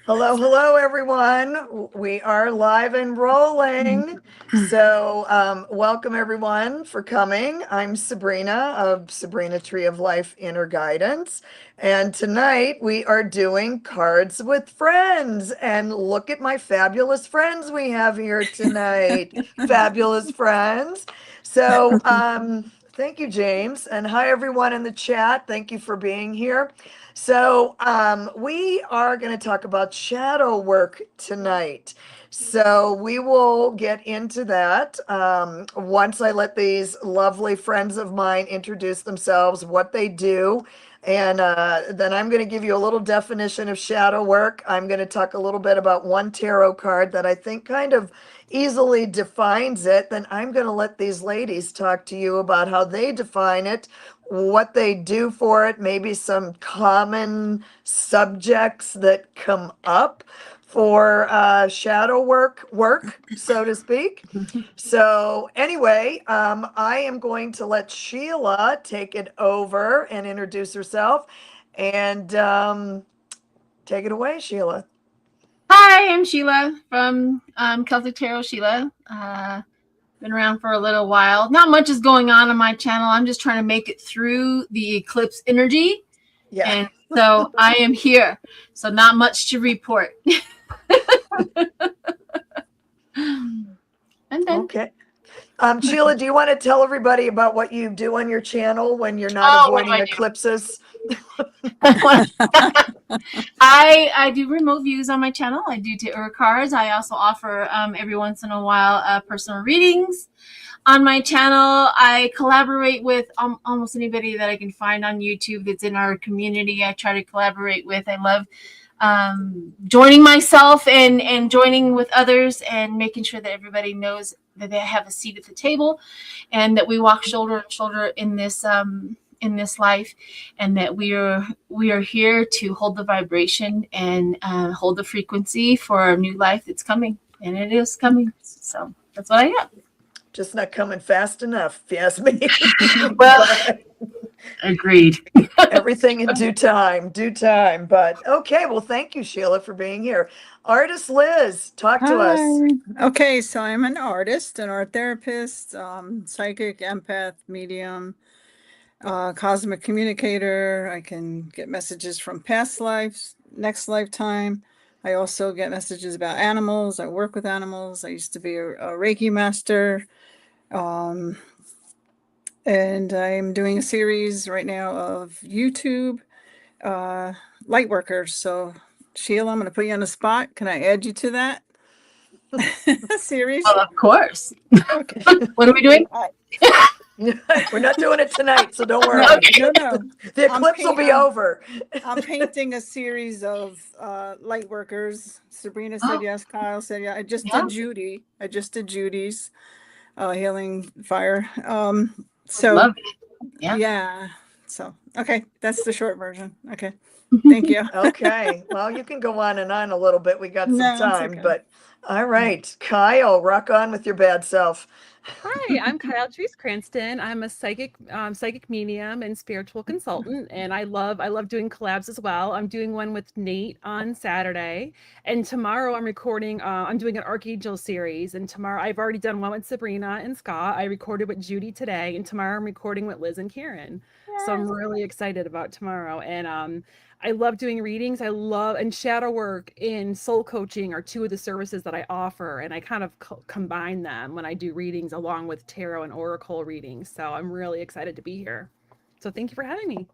Hello, hello, everyone. We are live and rolling. So, welcome everyone for coming. I'm Sabrina of Sabrina Tree of Life Inner Guidance. And tonight we are doing Cards with Friends. And look at my fabulous friends we have here tonight. Fabulous friends. So, thank you, James. And hi, everyone in the chat. Thank you for being here. So, we are going to talk about shadow work tonight. So, we will get into that once I let these lovely friends of mine introduce themselves, what they do. And then I'm going to give you a little definition of shadow work. I'm going to talk a little bit about one tarot card that I think kind of easily defines it. Then I'm going to let these ladies talk to you about how they define it, what they do for it, maybe some common subjects that come up for shadow work, so to speak. So anyway, I am going to let Sheila take it over and introduce herself, and take it away, Sheila. Hi, I'm Sheila from Celtic Tarot Sheila. Been around for a little while. Not much is going on my channel. I'm just trying to make it through the eclipse energy. Yeah. And so I am here. So not much to report. And then Okay. Sheila, do you want to tell everybody about what you do on your channel when you're not avoiding eclipses? I do remote views on my channel. I do tarot cards. I also offer every once in a while personal readings on my channel. I collaborate with almost anybody that I can find on YouTube that's in our community. I try to collaborate with. I love joining myself and joining with others and making sure that everybody knows that they have a seat at the table and that we walk shoulder to shoulder in this life, and that we are here to hold the vibration and hold the frequency for a new life that's coming, and it is coming. So that's what I got. Just not coming fast enough, if you ask me. Well, agreed. Everything in due time, But okay, well, thank you, Sheila, for being here. Artist Liz, talk to us. Okay, so I'm an artist, an art therapist, psychic, empath, medium, cosmic communicator. I can get messages from past lives, next lifetime. I also get messages about animals. I work with animals. I used to be a Reiki master. And I'm doing a series right now of YouTube light workers. So Sheila, I'm going to put you on the spot. Can I add you to that series? Well, of course. Okay. What are we doing? We're not doing it tonight, so don't worry. No. The eclipse will be over. I'm painting a series of light workers. Sabrina said yes. Kyle said yeah. I just did Judy. I just did Judy's healing fire. So love it. Yeah. So okay, that's the short version. Okay. Thank you. Okay. Well, you can go on and on a little bit. We got some time, okay. but all right. Kyle, rock on with your bad self. Hi, I'm Kyle Treese Cranston. I'm a psychic medium and spiritual consultant, and I love doing collabs as well. I'm doing one with Nate on Saturday, and tomorrow I'm recording. I'm doing an Archangel series, and tomorrow I've already done one with Sabrina and Scott. I recorded with Judy today, and tomorrow I'm recording with Liz and Karen. So I'm really excited about tomorrow, and I love doing readings. And shadow work and soul coaching are two of the services that I offer. And I kind of combine them when I do readings along with tarot and oracle readings. So I'm really excited to be here. So thank you for having me.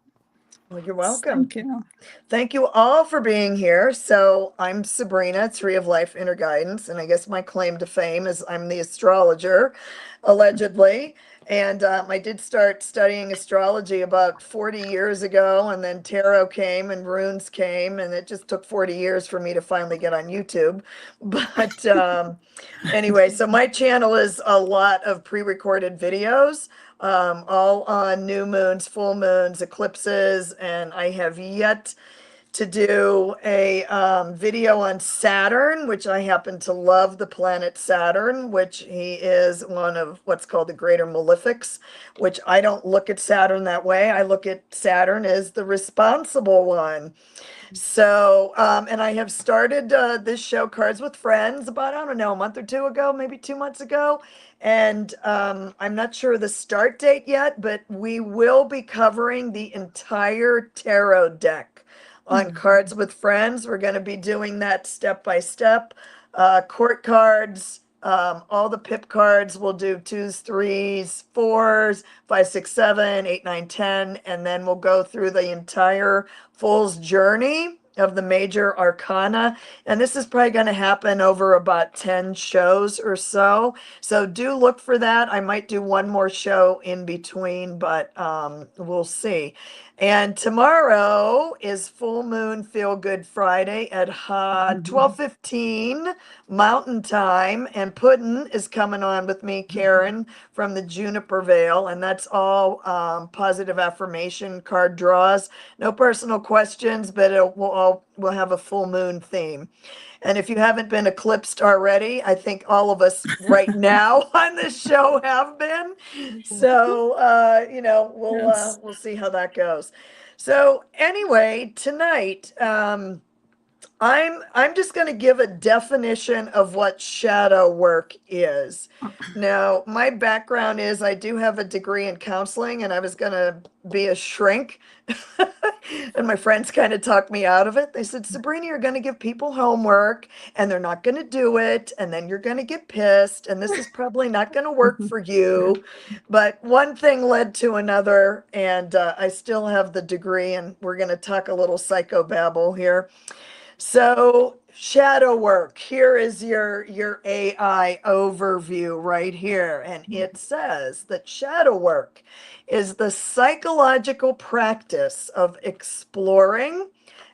Well, you're welcome. Thank you. Thank you all for being here. So I'm Sabrina, Tree of Life Inner Guidance. And I guess my claim to fame is I'm the astrologer, allegedly. And I did start studying astrology about 40 years ago, and then tarot came and runes came, and it just took 40 years for me to finally get on YouTube. But anyway, so my channel is a lot of pre-recorded videos, all on new moons, full moons, eclipses, and I have yet to do a video on Saturn, which I happen to love the planet Saturn, which he is one of what's called the greater malefics, which I don't look at Saturn that way. I look at Saturn as the responsible one. So, and I have started this show, Cards with Friends, about, I don't know, a month or two ago, maybe 2 months ago. And I'm not sure the start date yet, but we will be covering the entire tarot deck on Cards with Friends. We're going to be doing that step by step. Court cards, all the pip cards. We'll do twos, threes, fours, 5, 6, 7, 8, 9, 10, and then we'll go through the entire Fool's Journey of the major arcana. And this is probably going to happen over about 10 shows or so. So do look for that. I might do one more show in between, but we'll see. And tomorrow is Full Moon Feel Good Friday at 12:15 Mountain Time. And Puddin is coming on with me, Karen, from the Juniper Vale. And that's all positive affirmation card draws. No personal questions, but we'll have a full moon theme. And if you haven't been eclipsed already, I think all of us right now on this show have been. So Yes. we'll see how that goes. So anyway, tonight I'm just going to give a definition of what shadow work is. Now, my background is I do have a degree in counseling, and I was going to be a shrink. And my friends kind of talked me out of it. They said, Sabrina, you're going to give people homework and they're not going to do it. And then you're going to get pissed. And this is probably not going to work for you. But one thing led to another. And I still have the degree. And we're going to talk a little psychobabble here. So shadow work, here is your AI overview right here. And it says that shadow work is the psychological practice of exploring,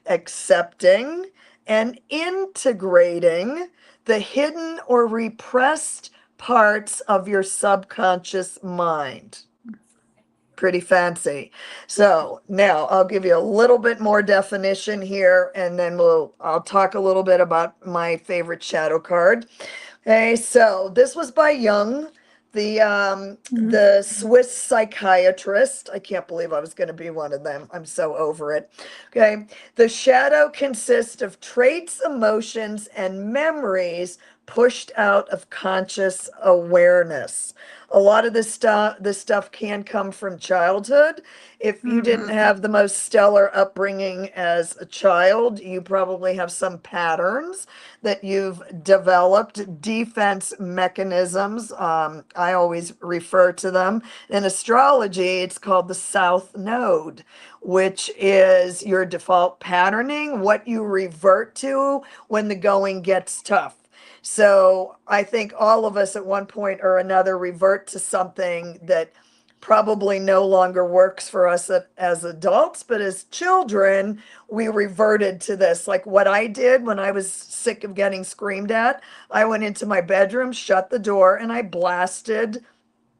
accepting, and integrating the hidden or repressed parts of your subconscious mind. Pretty fancy. So now I'll give you a little bit more definition here, and then I'll talk a little bit about my favorite shadow card. Okay, so this was by Jung, the Swiss psychiatrist. I can't believe I was going to be one of them. I'm so over it. Okay, the shadow consists of traits, emotions, and memories pushed out of conscious awareness. A lot of this stuff can come from childhood. If you didn't have the most stellar upbringing as a child, you probably have some patterns that you've developed, defense mechanisms. I always refer to them. In astrology, it's called the South Node, which is your default patterning, what you revert to when the going gets tough. So I think all of us at one point or another revert to something that probably no longer works for us as adults, but as children, we reverted to this. Like what I did when I was sick of getting screamed at, I went into my bedroom, shut the door, and I blasted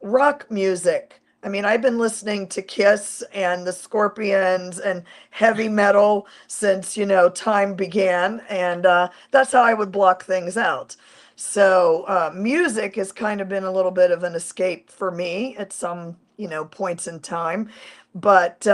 rock music. I mean, I've been listening to Kiss and the Scorpions and heavy metal since, time began. And that's how I would block things out. So music has kind of been a little bit of an escape for me at some, points in time. But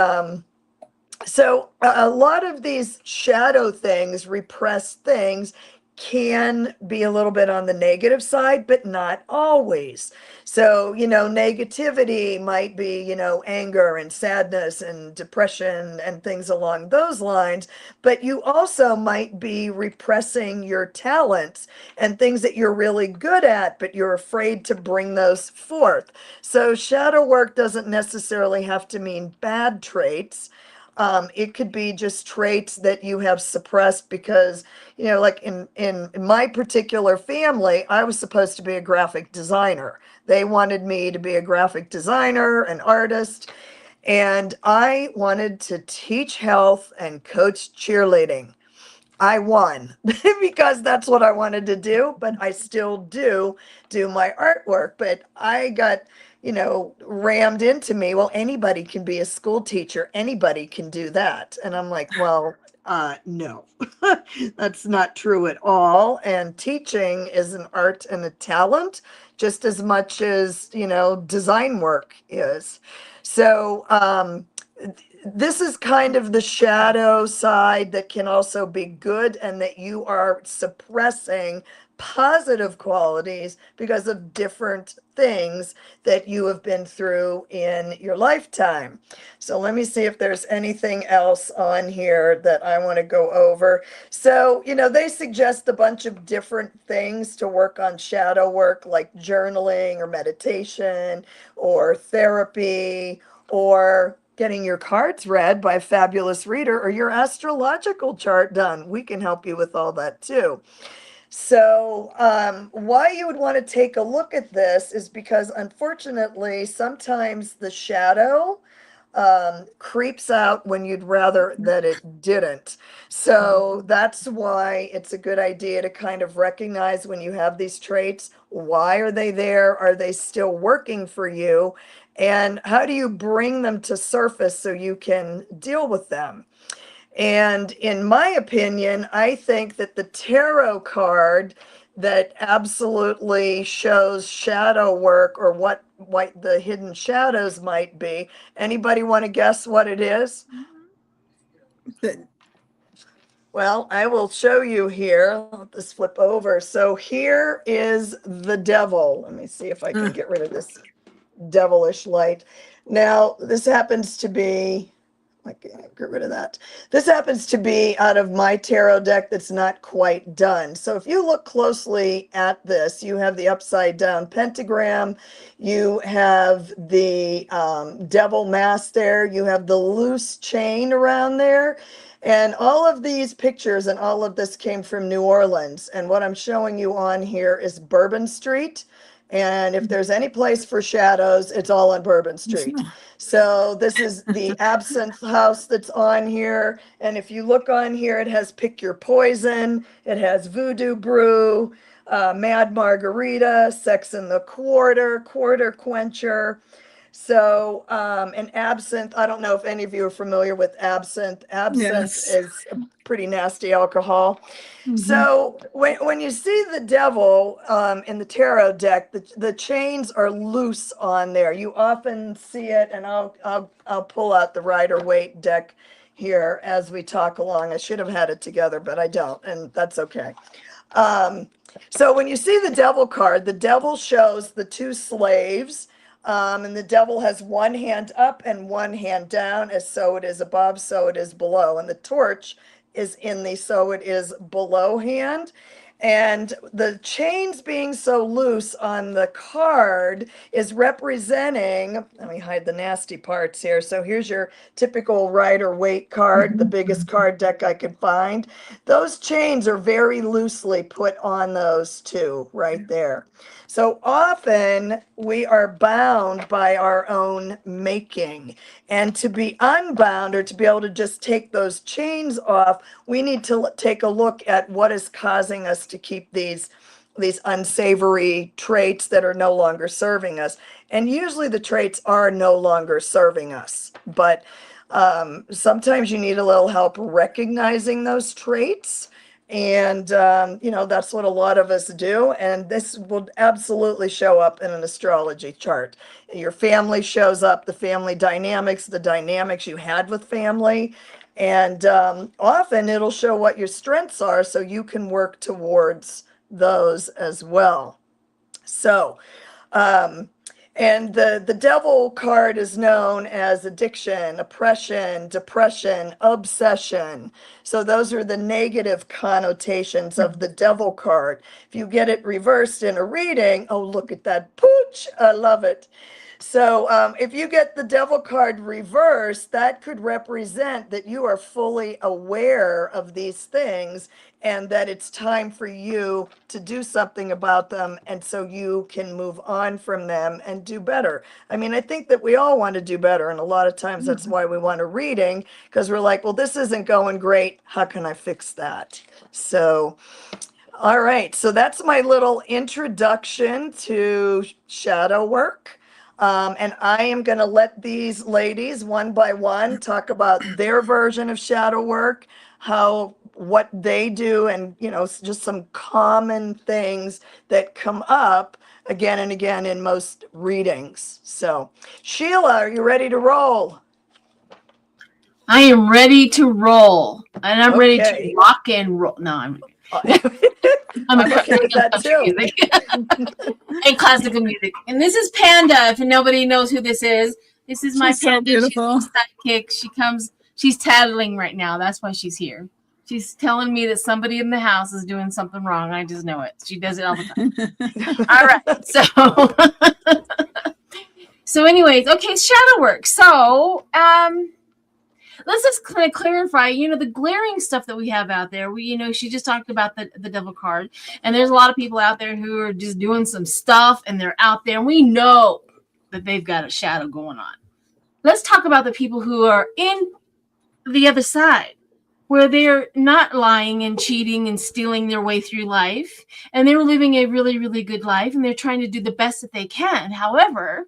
so a lot of these shadow things, repressed things, can be a little bit on the negative side, but not always. So, negativity might be, anger and sadness and depression and things along those lines. But you also might be repressing your talents and things that you're really good at, but you're afraid to bring those forth. So, shadow work doesn't necessarily have to mean bad traits. It could be just traits that you have suppressed because, like in my particular family, I was supposed to be a graphic designer. They wanted me to be a graphic designer, an artist, and I wanted to teach health and coach cheerleading. I won because that's what I wanted to do, but I still do my artwork. But I got, rammed into me. Well, anybody can be a school teacher. Anybody can do that. And I'm like, well, No, that's not true at all. And teaching is an art and a talent just as much as, design work is. So, this is kind of the shadow side that can also be good, and that you are suppressing positive qualities because of different things that you have been through in your lifetime. So let me see if there's anything else on here that I want to go over. So, they suggest a bunch of different things to work on shadow work, like journaling or meditation or therapy, or getting your cards read by a fabulous reader, or your astrological chart done. We can help you with all that too. So, why you would want to take a look at this is because, unfortunately, sometimes the shadow creeps out when you'd rather that it didn't. So that's why it's a good idea to kind of recognize when you have these traits. Why are they there? Are they still working for you? And how do you bring them to surface so you can deal with them? And in my opinion, I think that the tarot card that absolutely shows shadow work, or what the hidden shadows might be. Anybody want to guess what it is? The- Well, I will show you here. Let this flip over. So here is the devil. Let me see if I can get rid of this devilish light. Now, this happens to be, I can't get rid of that. This happens to be out of my tarot deck that's not quite done. So if you look closely at this, you have the upside down pentagram, you have the devil mask there, you have the loose chain around there. And all of these pictures and all of this came from New Orleans. And what I'm showing you on here is Bourbon Street. And if there's any place for shadows, it's all on Bourbon Street. So this is the absinthe house that's on here. And if you look on here, it has Pick Your Poison, it has Voodoo Brew, Mad Margarita, Sex in the Quarter, Quarter Quencher. So, and absinthe, I don't know if any of you are familiar with absinthe. Absinthe Yes. is a pretty nasty alcohol. Mhm. So when you see the devil in the tarot deck, the chains are loose on there. You often see it, and I'll pull out the Rider-Waite deck here as we talk along. I should have had it together, but I don't, and that's okay. So when you see the devil card, the devil shows the two slaves, and the devil has one hand up and one hand down, as so it is above, so it is below. And the torch is in the so it is below hand. And the chains being so loose on the card is representing, let me hide the nasty parts here. So here's your typical Rider-Waite card, the biggest card deck I could find. Those chains are very loosely put on those two right there. So often we are bound by our own making. And to be unbound, or to be able to just take those chains off, we need to take a look at what is causing us to keep these unsavory traits that are no longer serving us. And usually the traits are no longer serving us. But sometimes you need a little help recognizing those traits. And, that's what a lot of us do. And this will absolutely show up in an astrology chart. Your family shows up, the family dynamics, the dynamics you had with family. And often it'll show what your strengths are so you can work towards those as well. So, and the devil card is known as addiction, oppression, depression, obsession. So those are the negative connotations of the devil card. If you get it reversed in a reading, oh, look at that pooch. I love it. So if you get the devil card reversed, that could represent that you are fully aware of these things and that it's time for you to do something about them, and so you can move on from them and do better. I mean, I think that we all want to do better, and a lot of times that's why we want a reading, because we're like, well, this isn't going great. How can I fix that? So, all right. So that's my little introduction to shadow work. And I am going to let these ladies one by one talk about their version of shadow work. what they do, and just some common things that come up again and again in most readings. So, Sheila, are you ready to roll? I am ready to roll, and I'm ready Okay. to rock and roll. No, I'm I'm okay with that too. And classical music. And this is Panda. If nobody knows who this is my She's so Panda. beautiful. She's my sidekick. She's tattling right now. That's why she's here. She's telling me that somebody in the house is doing something wrong. I just know it. She does it all the time. All right. So anyways, okay, shadow work. So let's just kind of clarify, the glaring stuff that we have out there. She just talked about the devil card, and there's a lot of people out there who are just doing some stuff, and they're out there, and we know that they've got a shadow going on. Let's talk about the people who are in the other side, where they're not lying and cheating and stealing their way through life, and they're living a really, really good life, and they're trying to do the best that they can. However,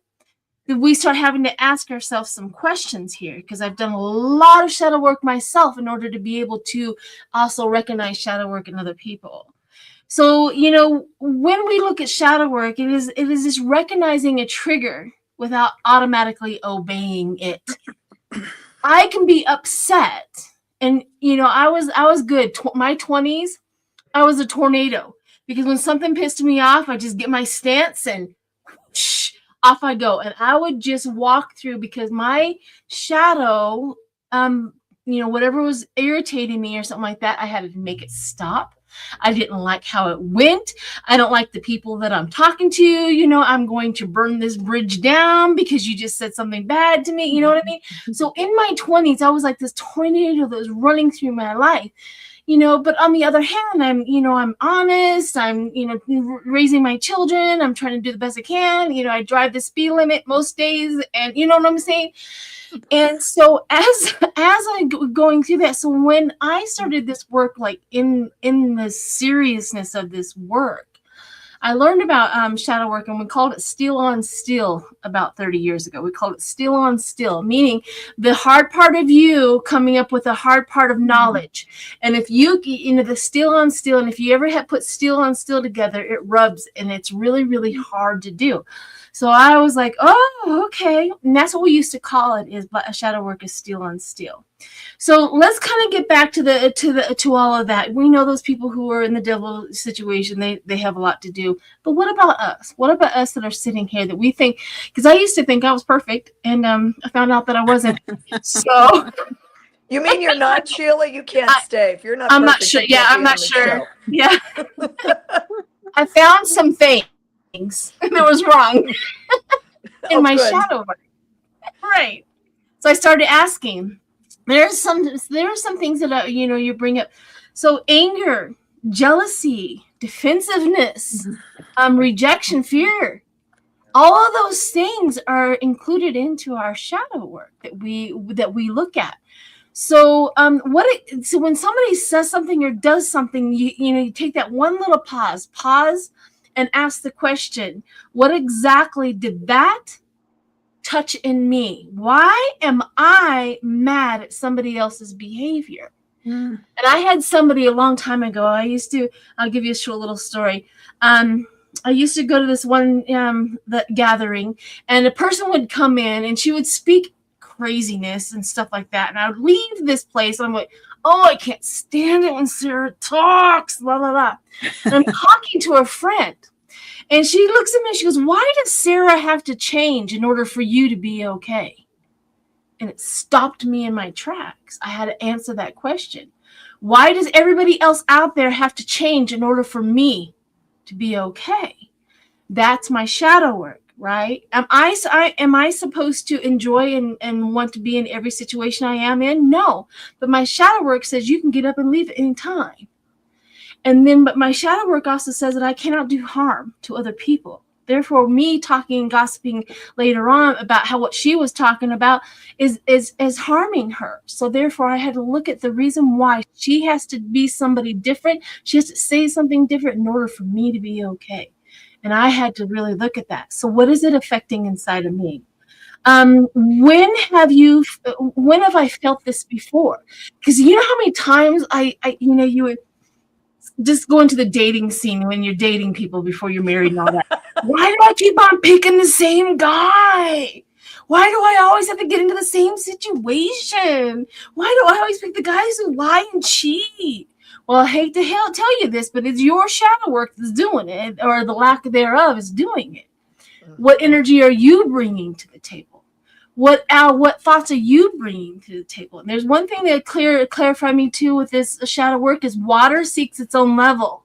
we start having to ask ourselves some questions here, because I've done a lot of shadow work myself in order to be able to also recognize shadow work in other people. So, when we look at shadow work, it is just recognizing a trigger without automatically obeying it. I can be upset, and I was good. My 20s, I was a tornado, because when something pissed me off, I just get my stance and off I go. And I would just walk through, because my shadow, whatever was irritating me or something like that, I had to make it stop. I didn't like how it went. I don't like the people that I'm talking to. I'm going to burn this bridge down because you just said something bad to me. You know what I mean? So in my 20s, I was like this tornado that was running through my life. But on the other hand, I'm honest. I'm, raising my children. I'm trying to do the best I can. I drive the speed limit most days, and you know what I'm saying? And so as I going through that, so when I started this work, like in the seriousness of this work, I learned about shadow work, and we called it steel on steel about 30 years ago. We called it steel on steel, meaning the hard part of you coming up with a hard part of knowledge. And if the steel on steel, and if you ever have put steel on steel together, it rubs, and it's really, really hard to do. So I was like, oh, okay. And that's what we used to call it, is a shadow work is steel on steel. So let's kind of get back to all of that. We know those people who are in the devil situation, they have a lot to do. But what about us? What about us that are sitting here that we think, because I used to think I was perfect, and I found out that I wasn't. So you mean you're not, Sheila? You can't stay if you're not. I'm perfect, not sure. Yeah, I'm not sure. Show. Yeah. I found some things that was wrong in my shadow work. Right. So I started asking. There are some things that you bring up. So anger, jealousy, defensiveness, rejection, fear, all of those things are included into our shadow work that we look at. So so when somebody says something or does something, you take that one little pause and ask the question, what exactly did that touch in me? Why am I mad at somebody else's behavior? And I had somebody a long time ago. I'll give you a short little story. I used to go to this one gathering, and a person would come in and she would speak craziness and stuff like that. And I would leave this place and I'm like, oh, I can't stand it when Sarah talks, blah, blah, blah. And I'm talking to a friend. And she looks at me and she goes, why does Sarah have to change in order for you to be okay? And it stopped me in my tracks. I had to answer that question. Why does everybody else out there have to change in order for me to be okay? That's my shadow work, right? Am I supposed to enjoy and want to be in every situation I am in? No. But my shadow work says you can get up and leave at any time. But my shadow work also says that I cannot do harm to other people. Therefore, me talking and gossiping later on about what she was talking about is harming her. So therefore, I had to look at the reason why she has to be somebody different. She has to say something different in order for me to be okay. And I had to really look at that. So what is it affecting inside of me? When have I felt this before? Because you know how many times you would just go into the dating scene when you're dating people before you're married and all that. Why do I keep on picking the same guy? Why do I always have to get into the same situation? Why do I always pick the guys who lie and cheat? Well, I hate to tell you this, but it's your shadow work that's doing it, or the lack thereof is doing it. What energy are you bringing to the table? What thoughts are you bringing to the table? And there's one thing that clarified me too with this shadow work is water seeks its own level.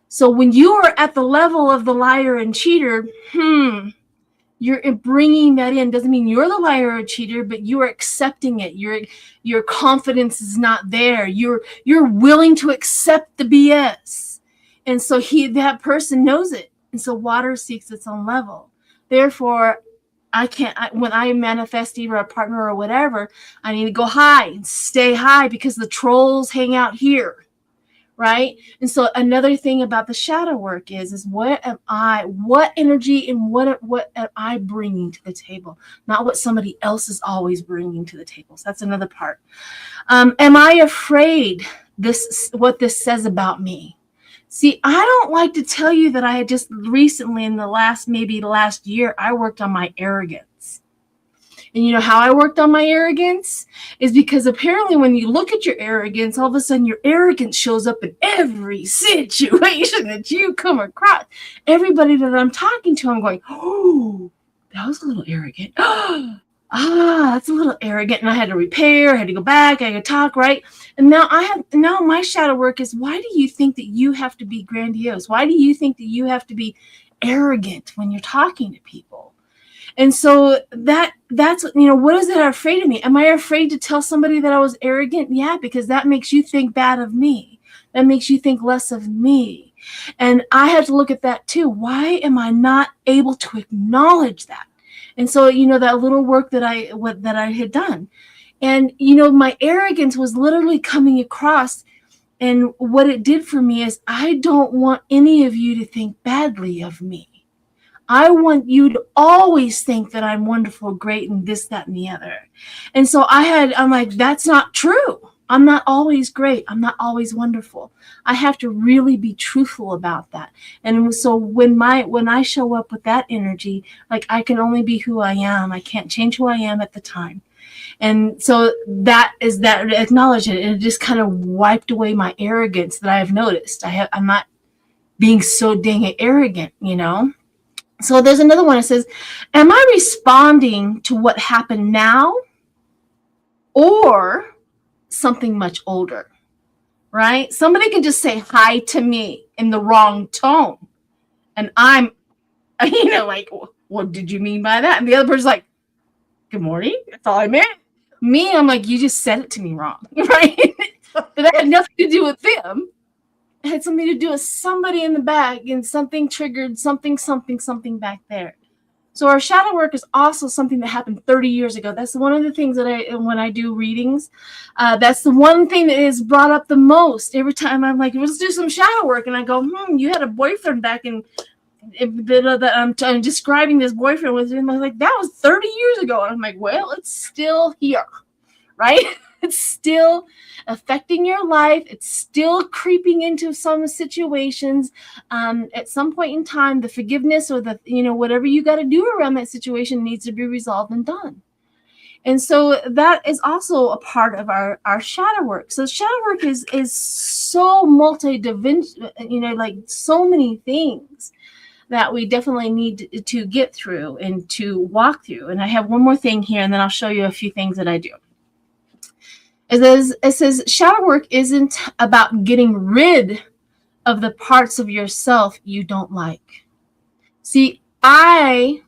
So when you are at the level of the liar and cheater, you're bringing that in. Doesn't mean you're the liar or cheater, but you are accepting it. Your confidence is not there. You're willing to accept the BS, and so that person knows it. And so water seeks its own level. Therefore, when I manifest either a partner or whatever, I need to go high and stay high because the trolls hang out here. Right. And so another thing about the shadow work is what energy and what am I bringing to the table, not what somebody else is always bringing to the table. So that's another part. Am I afraid what this says about me? See, I don't like to tell you that I had just recently in the last year, I worked on my arrogance. And you know how I worked on my arrogance is because apparently when you look at your arrogance, all of a sudden your arrogance shows up in every situation that you come across. Everybody that I'm talking to, I'm going, oh, that was a little arrogant. That's a little arrogant. And I had to repair, I had to go back, I had to talk, right? And now my shadow work is, why do you think that you have to be grandiose? Why do you think that you have to be arrogant when you're talking to people? And so that's what is it afraid of me? Am I afraid to tell somebody that I was arrogant? Yeah, because that makes you think bad of me. That makes you think less of me. And I had to look at that too. Why am I not able to acknowledge that? And so, that little work that I had done. And, my arrogance was literally coming across. And what it did for me is I don't want any of you to think badly of me. I want you to always think that I'm wonderful, great, and this, that, and the other. And so I'm like, that's not true. I'm not always great. I'm not always wonderful. I have to really be truthful about that. And so when I show up with that energy, like I can only be who I am. I can't change who I am at the time. And so that acknowledge it. And it just kind of wiped away my arrogance that I have noticed. I'm not being so dang arrogant, So there's another one that says, am I responding to what happened now or something much older, right? Somebody can just say hi to me in the wrong tone. And I'm, like, what did you mean by that? And the other person's like, good morning. That's all I meant. Me, I'm like, you just said it to me wrong, right? But that had nothing to do with them. It had something to do with somebody in the back, and something triggered something back there. So our shadow work is also something that happened 30 years ago. That's one of the things that when I do readings, that's the one thing that is brought up the most. Every time I'm like, let's do some shadow work. And I go, you had a boyfriend back in I'm describing this boyfriend with him. I was like, that was 30 years ago. And I'm like, well, it's still here, right? It's still affecting your life. It's still creeping into some situations. At some point in time, the forgiveness or the, whatever you got to do around that situation needs to be resolved and done. And so that is also a part of our shadow work. So shadow work is so multi-dimensional, like so many things that we definitely need to get through and to walk through. And I have one more thing here, and then I'll show you a few things that I do. It says shadow work isn't about getting rid of the parts of yourself you don't like. See, I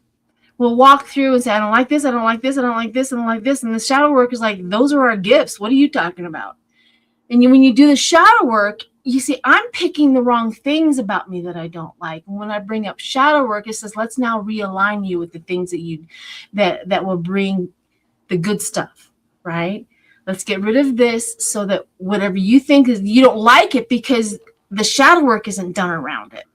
will walk through and say, I don't like this, I don't like this, I don't like this, I don't like this. And the shadow work is like, those are our gifts. What are you talking about? And when you do the shadow work, you see, I'm picking the wrong things about me that I don't like. And when I bring up shadow work, it says, let's now realign you with the things that will bring the good stuff, right? Let's get rid of this so that whatever you think is, you don't like it because the shadow work isn't done around it.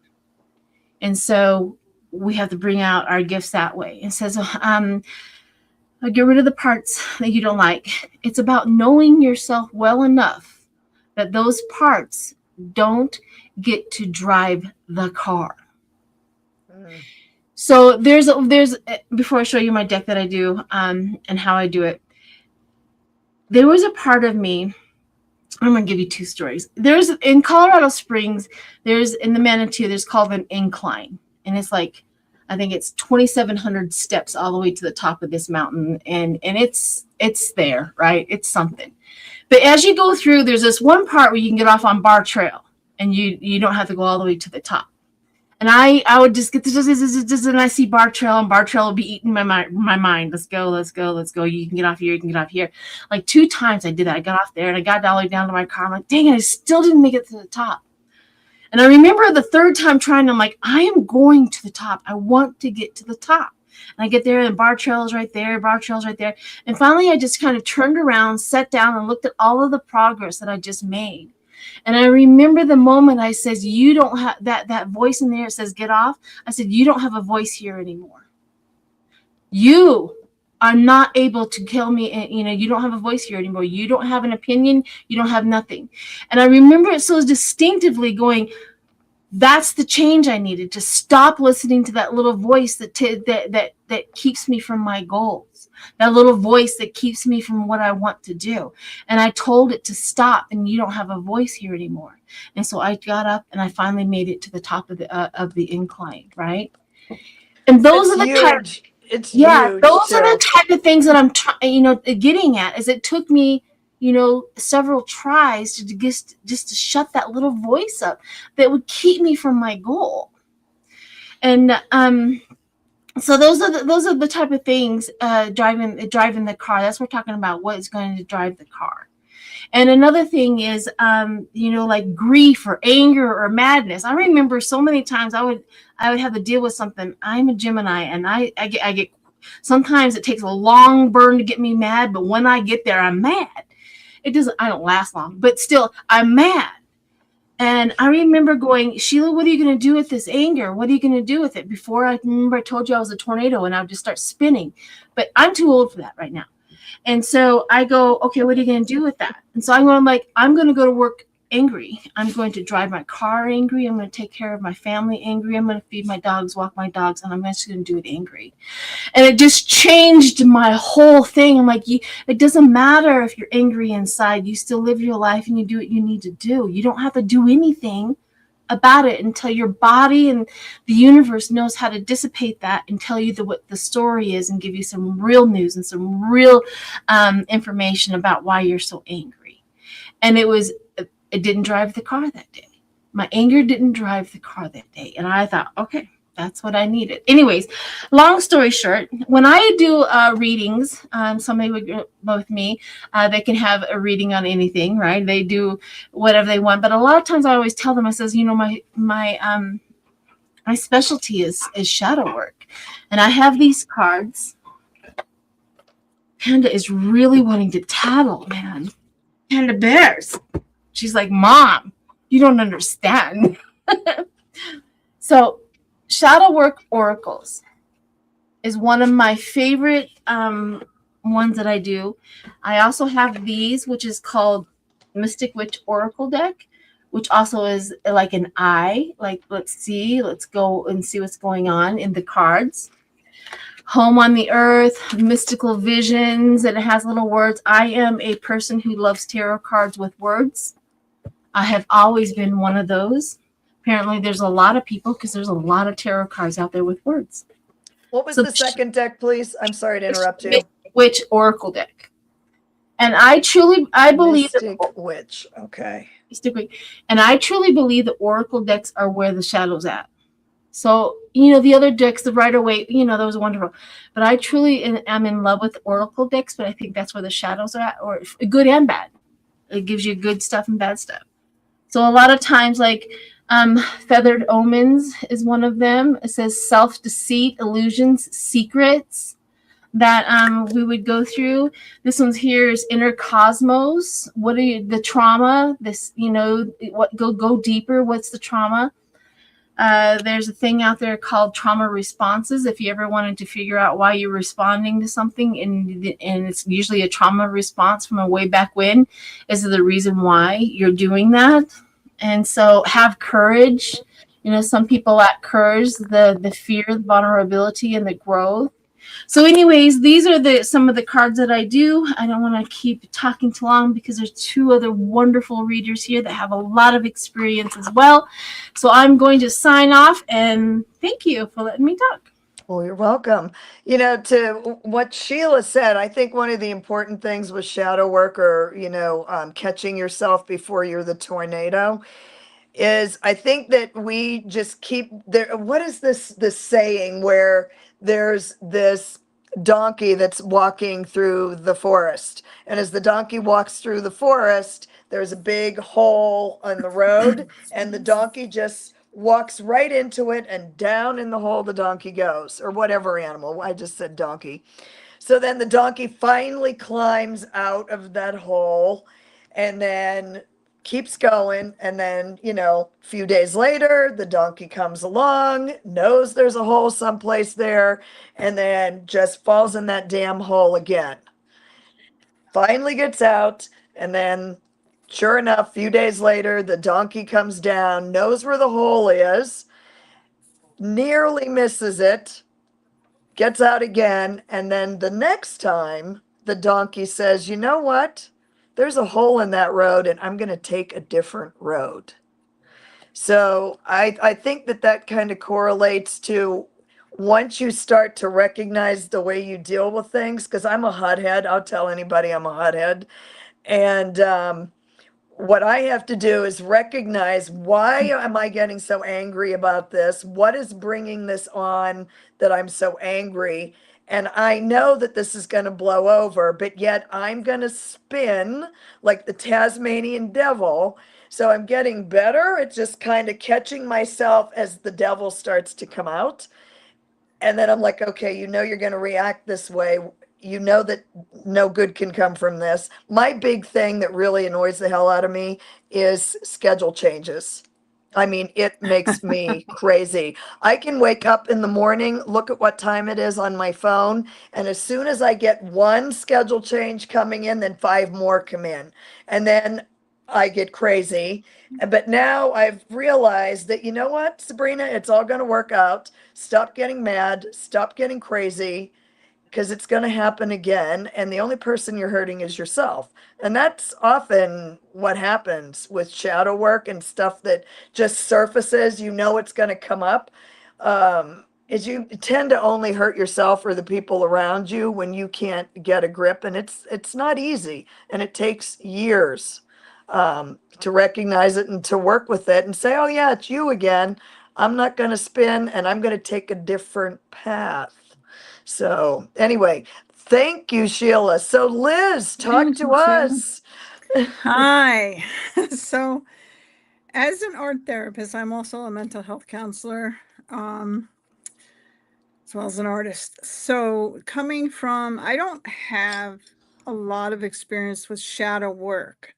And so we have to bring out our gifts that way. It says, get rid of the parts that you don't like. It's about knowing yourself well enough that those parts don't get to drive the car. Mm. So there's before I show you my deck that I do and how I do it, there was a part of me. I'm going to give you two stories. There's in Colorado Springs, there's in the Manitou, there's called an incline. And it's like, I think it's 2,700 steps all the way to the top of this mountain. And it's there, right? It's something. But as you go through, there's this one part where you can get off on Bar Trail and you don't have to go all the way to the top. And I would just get this, and I see Bar Trail, and Bar Trail will be eating my mind. Let's go. You can get off here. Like 2 times I did that. I got off there, and I got all the way down to my car. I'm like, dang it, I still didn't make it to the top. And I remember the 3rd time trying, I'm like, I am going to the top. I want to get to the top. And I get there, and Bar Trail's right there. And finally, I just kind of turned around, sat down, and looked at all of the progress that I just made. And I remember the moment I says, you don't have that voice in there. It says, get off. I said, you don't have a voice here anymore. You are not able to kill me. And, you don't have a voice here anymore. You don't have an opinion. You don't have nothing. And I remember it so distinctively going, that's the change I needed, to stop listening to that little voice that keeps me from my goals, that little voice that keeps me from what I want to do. And I told it to stop, and you don't have a voice here anymore. And so I got up and I finally made it to the top of the incline, right? And those It's are the huge. It's huge, those are the type of things that I'm getting at. Is it took me several tries to just to shut that little voice up that would keep me from my goal. And so those are the type of things driving the car. That's what we're talking about. What is going to drive the car? And another thing is, like grief or anger or madness. I remember so many times I would have to deal with something. I'm a Gemini, and I get sometimes it takes a long burn to get me mad, but when I get there, I'm mad. I don't last long, but still I'm mad. And I remember going, Sheila, what are you going to do with this anger? What are you going to do with it? Before, I remember I told you I was a tornado and I would just start spinning, but I'm too old for that right now. And so I go, okay, what are you going to do with that? And so I'm going to go to work angry. I'm going to drive my car angry. I'm going to take care of my family angry. I'm going to feed my dogs, walk my dogs, and I'm just going to do it angry. And it just changed my whole thing. I'm like, it doesn't matter if you're angry inside. You still live your life and you do what you need to do. You don't have to do anything about it until your body and the universe knows how to dissipate that and tell you what the story is and give you some real news and some real information about why you're so angry. And it didn't drive the car that day. My anger didn't drive the car that day. And I thought, okay, that's what I needed. Anyways, long story short, when I do readings, somebody would go with me, they can have a reading on anything, right? They do whatever they want. But a lot of times I always tell them, I says, my specialty is shadow work. And I have these cards. Panda is really wanting to tattle, man. Panda bears. She's like, Mom, you don't understand. So shadow work oracles is one of my favorite ones that I do. I also have these, which is called Mystic Witch Oracle deck, which also is like an eye. Like, let's go and see what's going on in the cards. Home on the Earth, mystical visions, and it has little words. I am a person who loves tarot cards with words. I have always been one of those. Apparently, there's a lot of people because there's a lot of tarot cards out there with words. What was the second deck, please? I'm sorry to interrupt you. Witch Oracle deck. And I believe Mystic Witch. Okay. And I truly believe the Oracle decks are where the shadow's at. So, the other decks, the Rider-Waite, those are wonderful. But I truly am in love with Oracle decks, but I think that's where the shadows are at, or good and bad. It gives you good stuff and bad stuff. So a lot of times, like Feathered Omens is one of them. It says self-deceit, illusions, secrets that we would go through. This one's here is Inner Cosmos. The trauma? This, go deeper. What's the trauma? There's a thing out there called trauma responses. If you ever wanted to figure out why you're responding to something, and it's usually a trauma response from a way back when, is the reason why you're doing that. And so have courage. You know, some people lack courage, the fear, the vulnerability, and the growth. So, anyways, these are the some of the cards that I do. I don't want to keep talking too long because there's two other wonderful readers here that have a lot of experience as well. So I'm going to sign off and thank you for letting me talk. Well, you're welcome. You know, to what Sheila said, I think one of the important things with shadow work, or, catching yourself before you're the tornado, is I think that we just keep there. What is this saying where there's this donkey that's walking through the forest, and as the donkey walks through the forest, there's a big hole on the road, and the donkey just walks right into it, and down in the hole the donkey goes, or whatever animal. I just said donkey. So then the donkey finally climbs out of that hole, and then keeps going. And then, a few days later, the donkey comes along, knows there's a hole someplace there, and then just falls in that damn hole again. Finally gets out, and then, sure enough, a few days later, the donkey comes down, knows where the hole is, nearly misses it, gets out again, and then the next time the donkey says, "You know what? There's a hole in that road, and I'm going to take a different road." So I think that kind of correlates to once you start to recognize the way you deal with things, because I'm a hothead. I'll tell anybody I'm a hothead. And what I have to do is recognize, why am I getting so angry about this? What is bringing this on that I'm so angry? And I know that this is going to blow over, but yet I'm going to spin like the Tasmanian devil. So I'm getting better at just kind of catching myself as the devil starts to come out. And then I'm like, okay, you're going to react this way. You know that no good can come from this. My big thing that really annoys the hell out of me is schedule changes. I mean, it makes me crazy. I can wake up in the morning, look at what time it is on my phone, and as soon as I get one schedule change coming in, then five more come in. And then I get crazy. But now I've realized that, you know what, Sabrina, it's all going to work out. Stop getting mad, stop getting crazy, because it's going to happen again. And the only person you're hurting is yourself. And that's often what happens with shadow work and stuff that just surfaces. It's going to come up. Is you tend to only hurt yourself or the people around you when you can't get a grip. And it's not easy. And it takes years to recognize it and to work with it and say, oh, yeah, it's you again. I'm not going to spin, and I'm going to take a different path. So anyway, thank you, Sheila. So Liz, talk Thank to you, Sheila. us. Hi. So, as an art therapist, I'm also a mental health counselor, as well as an artist. So, I don't have a lot of experience with shadow work.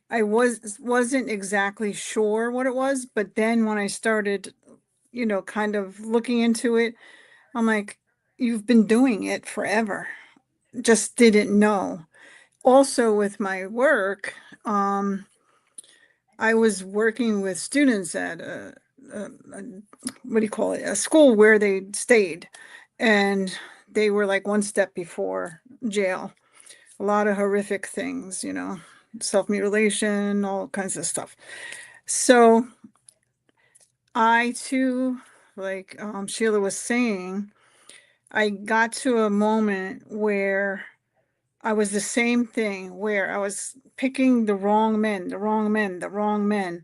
I wasn't exactly sure what it was, but then when I started, kind of looking into it, I'm like, you've been doing it forever. Just didn't know. Also with my work, I was working with students at a what do you call it? A school where they stayed, and they were like one step before jail. A lot of horrific things, self-mutilation, all kinds of stuff. So I too, like Sheila was saying, I got to a moment where I was the same thing, where I was picking the wrong men, the wrong men, the wrong men.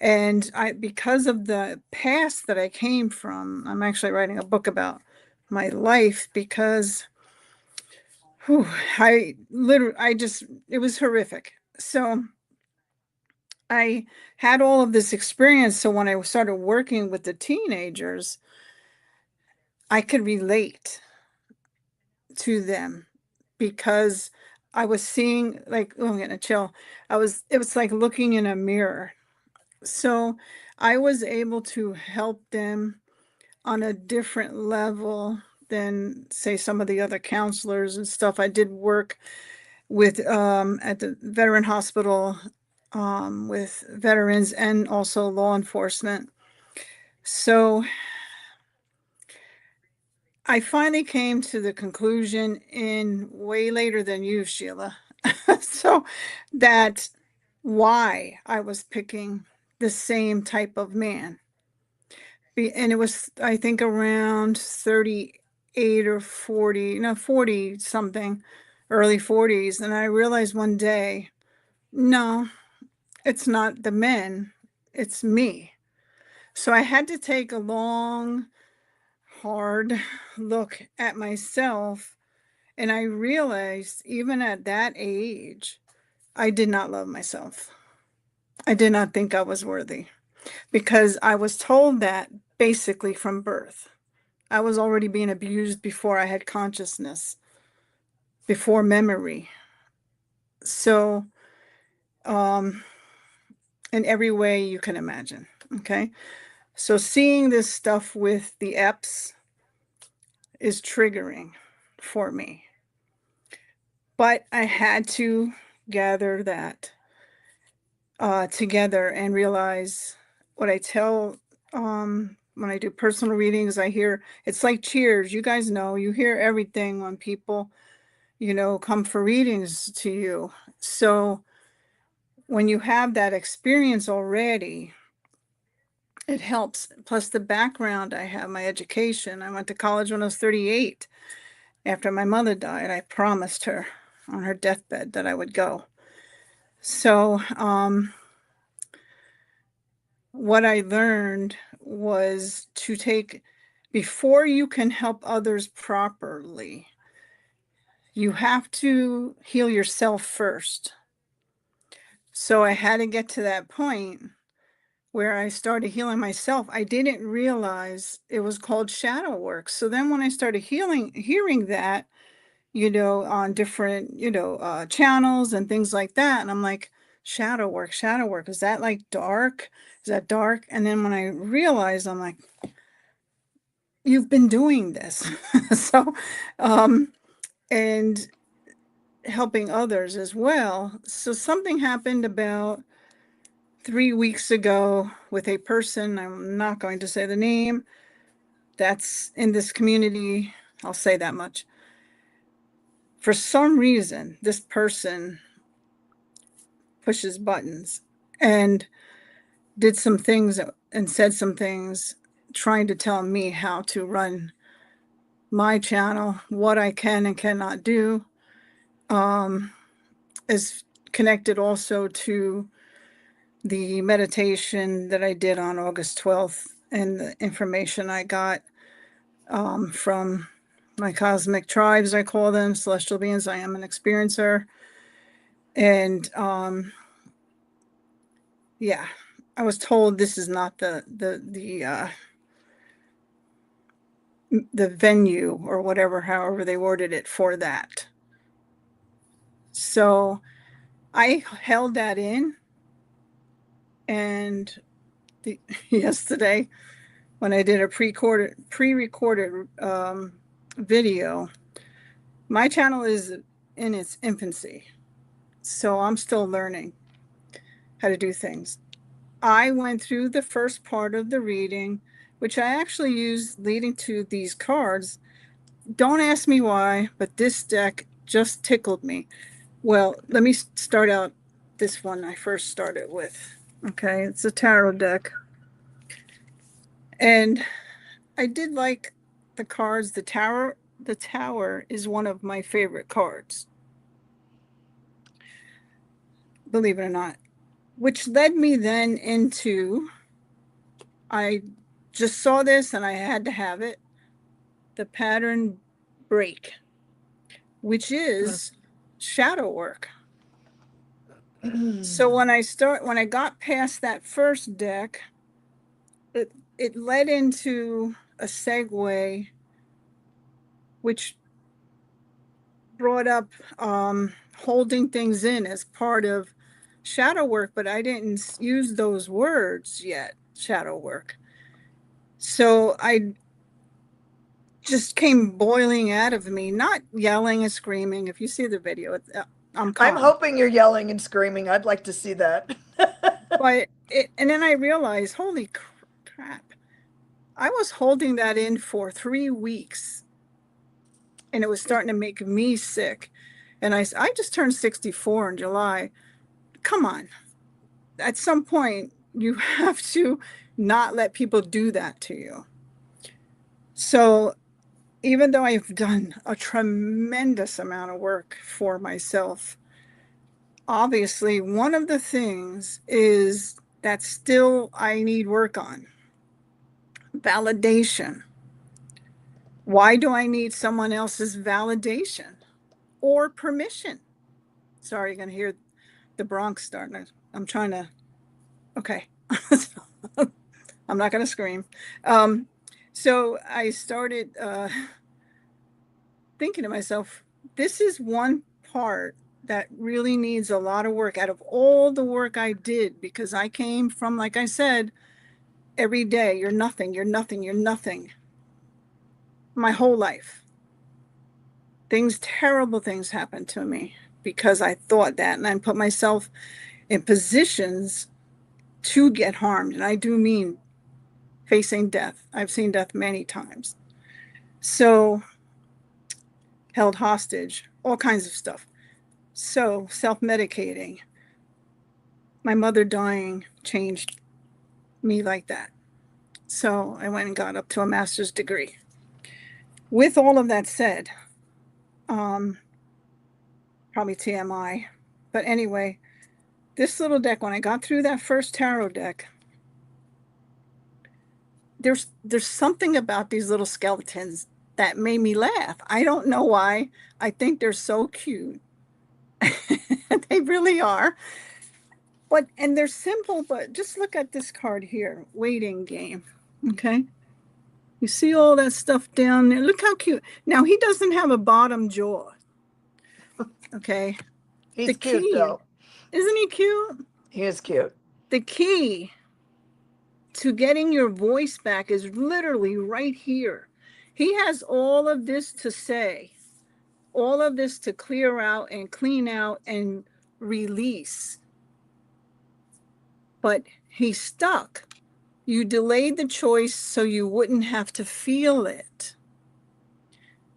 And because of the past that I came from, I'm actually writing a book about my life because whew, it was horrific. So I had all of this experience. So when I started working with the teenagers, I could relate to them because I was seeing, like, oh, I'm getting a chill. It was like looking in a mirror. So I was able to help them on a different level than, say, some of the other counselors and stuff. I did work with at the veteran hospital with veterans and also law enforcement. So I finally came to the conclusion in way later than you, Sheila. So that why I was picking the same type of man. And it was, I think, around 38 or 40, no, 40 something, early 40s. And I realized one day, no, it's not the men, it's me. So I had to take a long, hard look at myself. And I realized, even at that age, I did not love myself. I did not think I was worthy because I was told that basically from birth. I was already being abused before I had consciousness, before memory. So, in every way you can imagine. Okay. So, seeing this stuff with the EPs is triggering for me. But I had to gather that together and realize what I tell when I do personal readings. I hear it's like cheers. You guys know, you hear everything when people, come for readings to you. So when you have that experience already, it helps. Plus the background I have, my education. I went to college when I was 38. After my mother died, I promised her on her deathbed that I would go. So, what I learned was to take, before you can help others properly, you have to heal yourself first. So I had to get to that point where I started healing myself. I didn't realize it was called shadow work. So then when I started hearing that, on different, channels and things like that, and I'm like, shadow work, is that like dark? Is that dark? And then when I realized, I'm like, you've been doing this. So, and helping others as well. So something happened about 3 weeks ago with a person, I'm not going to say the name, that's in this community. I'll say that much. For some reason, this person pushes buttons and did some things and said some things trying to tell me how to run my channel, what I can and cannot do. Is connected also to the meditation that I did on August 12th and the information I got from my cosmic tribes, I call them celestial beings. I am an experiencer. And yeah, I was told this is not the venue or whatever, however they worded it for that. So I held that in, and yesterday when I did a pre-recorded video, my channel is in its infancy, so I'm still learning how to do things. I went through the first part of the reading, which I actually used leading to these cards. Don't ask me why, but this deck just tickled me. Well, let me start out this one I first started with. Okay, it's a tarot deck. And I did like the cards. The Tower is one of my favorite cards, believe it or not, which led me then into, I just saw this and I had to have it, the pattern break, which is shadow work. So when I got past that first deck, it led into a segue, which brought up holding things in as part of shadow work, but I didn't use those words yet. shadow work. So I just came boiling out of me, not yelling and screaming. If you see the video, I'm I'm calm. hoping you're yelling and screaming. I'd like to see that. But and then I realized, holy crap, I was holding that in for 3 weeks, and it was starting to make me sick. And I just turned 64 in July. Come on, at some point you have to not let people do that to you. So even though I've done a tremendous amount of work for myself, obviously one of the things is that still I need work on validation. Why do I need someone else's validation or permission? Sorry, you're going to hear the Bronx starting. I'm trying to, okay. I'm not going to scream. So I started thinking to myself, this is one part that really needs a lot of work out of all the work I did, because I came from, like I said, every day, you're nothing, you're nothing, you're nothing. My whole life. Terrible things happened to me because I thought that, and I put myself in positions to get harmed. And I do mean facing death. I've seen death many times. So, held hostage, all kinds of stuff. So, self-medicating. My mother dying changed me like that. So, I went and got up to a master's degree. With all of that said, probably TMI, but anyway, this little deck, when I got through that first tarot deck, there's something about these little skeletons that made me laugh. I don't know why. I think they're so cute. They really are. And they're simple, but just look at this card here, waiting game. Okay. You see all that stuff down there? Look how cute. Now, he doesn't have a bottom jaw. Okay. He's cute, though. Isn't he cute? He is cute. The key to getting your voice back is literally right here. He has all of this to say, all of this to clear out and clean out and release. But he's stuck. You delayed the choice so you wouldn't have to feel it.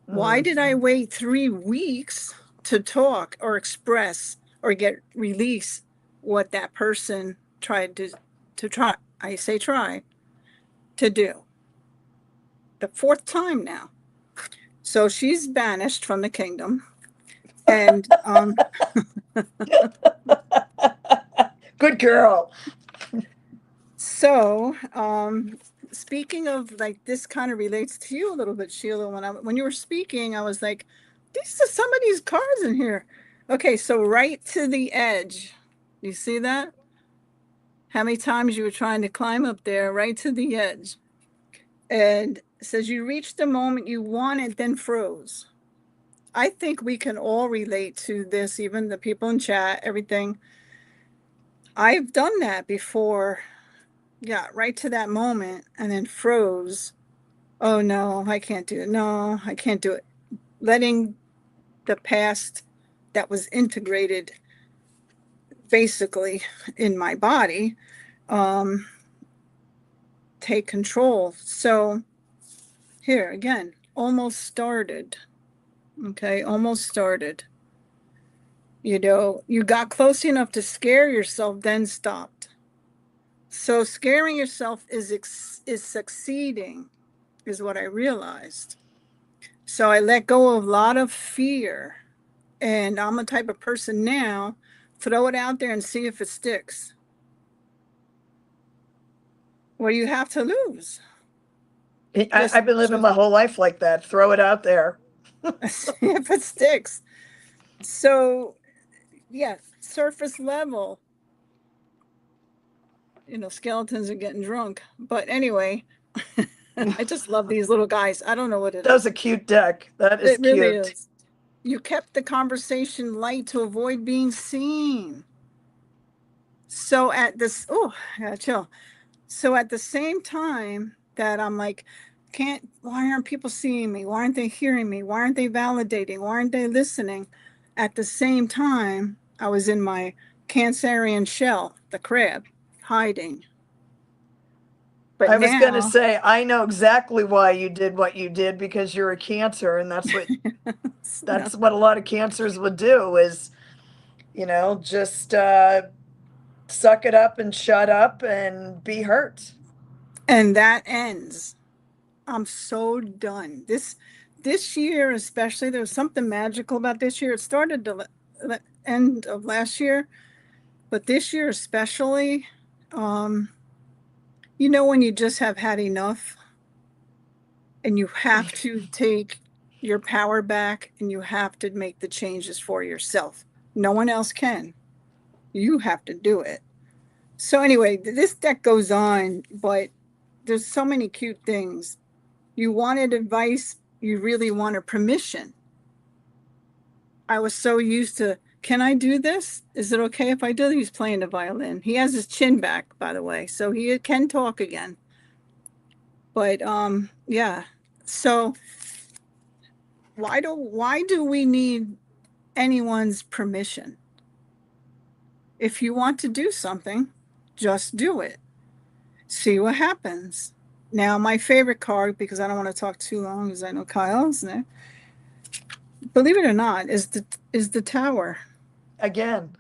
Why did I wait 3 weeks to talk or express or get release what that person tried to try? I say try to do. The 4th time now. So she's banished from the kingdom. And good girl. So speaking of, like, this kind of relates to you a little bit, Sheila. When you were speaking, I was like, these are some of these cards in here. Okay, so right to the edge. You see that? How many times you were trying to climb up there, right to the edge. And it says you reached the moment you wanted, then froze. I think we can all relate to this, even the people in chat, everything. I've done that before. Yeah, right to that moment and then froze. Oh no, I can't do it. No, I can't do it. Letting the past that was integrated basically in my body take control. So here again, almost started. Okay, almost started. You know, you got close enough to scare yourself, then stopped. So scaring yourself is succeeding, is what I realized. So I let go of a lot of fear. And I'm a type of person now, throw it out there and see if it sticks. What do you have to lose? I've been living my whole life like that. Throw it out there. See if it sticks. So, yeah, surface level. You know, skeletons are getting drunk. But anyway, I just love these little guys. I don't know what it is. That's a cute deck. That is cute. It really is. You kept the conversation light to avoid being seen. So at this, oh, I gotta chill. So at the same time that I'm like, why aren't people seeing me? Why aren't they hearing me? Why aren't they validating? Why aren't they listening? At the same time, I was in my Cancerian shell, the crab, hiding. But I was going to now, say, I know exactly why you did what you did because you're a Cancer, and no. that's what a lot of Cancers would do is, just suck it up and shut up and be hurt. And that ends. I'm so done. This year, especially, there was something magical about this year. It started the end of last year, but this year especially, um, when you just have had enough and you have to take your power back and you have to make the changes for yourself. No one else can. You have to do it. So anyway, this deck goes on, but there's so many cute things. You wanted advice, you really wanted permission. I was so used to, can I do this? Is it okay if I do? He's playing the violin. He has his chin back, by the way, so he can talk again. But yeah. So why do we need anyone's permission? If you want to do something, just do it. See what happens. Now, my favorite card, because I don't want to talk too long, because I know Kyle's there. Believe it or not, is the Tower. Again.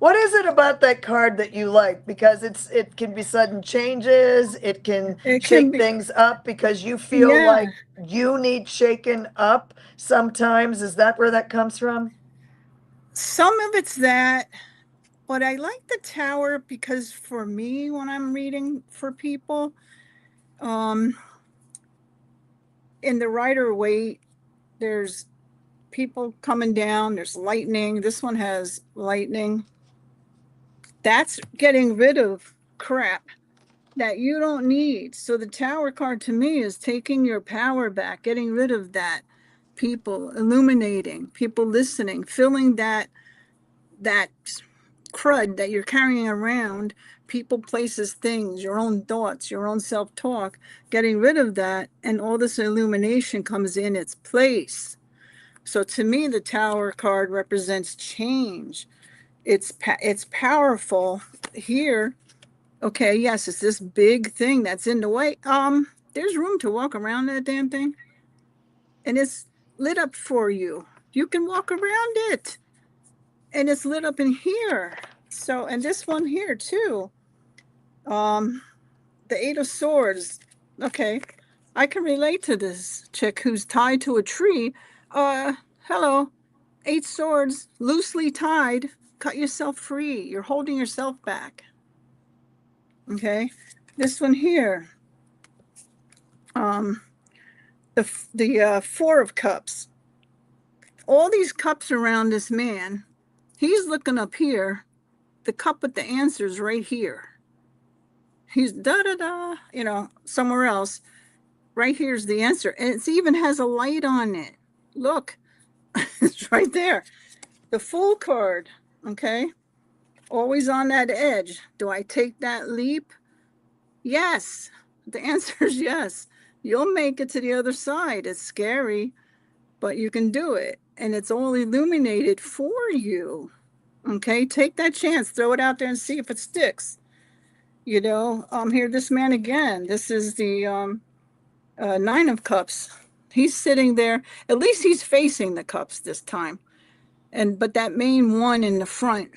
What is it about that card that you like? Because it can be sudden changes, it can It can shake be, things up because you feel yeah. like you need shaken up sometimes. Is that where that comes from? Some of it's that, but I like the Tower because for me, when I'm reading for people, um, in the Rider-Waite, there's people coming down, there's lightning. This one has lightning. That's getting rid of crap that you don't need. So the Tower card to me is taking your power back, getting rid of that. People illuminating, people listening, filling that crud that you're carrying around, people, places, things, your own thoughts, your own self-talk, getting rid of that, and all this illumination comes in its place. So to me, the Tower card represents change. It's powerful here. Okay, yes, it's this big thing that's in the way. There's room to walk around that damn thing, and it's lit up for you. You can walk around it, and it's lit up in here. So, and this one here too. Um, the Eight of Swords. Okay, I can relate to this chick who's tied to a tree. Uh, hello, Eight Swords, loosely tied. Cut yourself free. You're holding yourself back. Okay, this one here. Um, the Four of Cups. All these cups around this man. He's looking up here. The cup with the answers right here. He's da da da. Somewhere else. Right here's the answer, and it even has a light on it. Look, it's right there. The Fool card. Okay, always on that edge. Do I take that leap? Yes. The answer is yes. You'll make it to the other side. It's scary, but you can do it. And it's all illuminated for you. Okay, take that chance, throw it out there and see if it sticks. Here, this man again. This is the Nine of Cups. He's sitting there. At least he's facing the cups this time. But that main one in the front,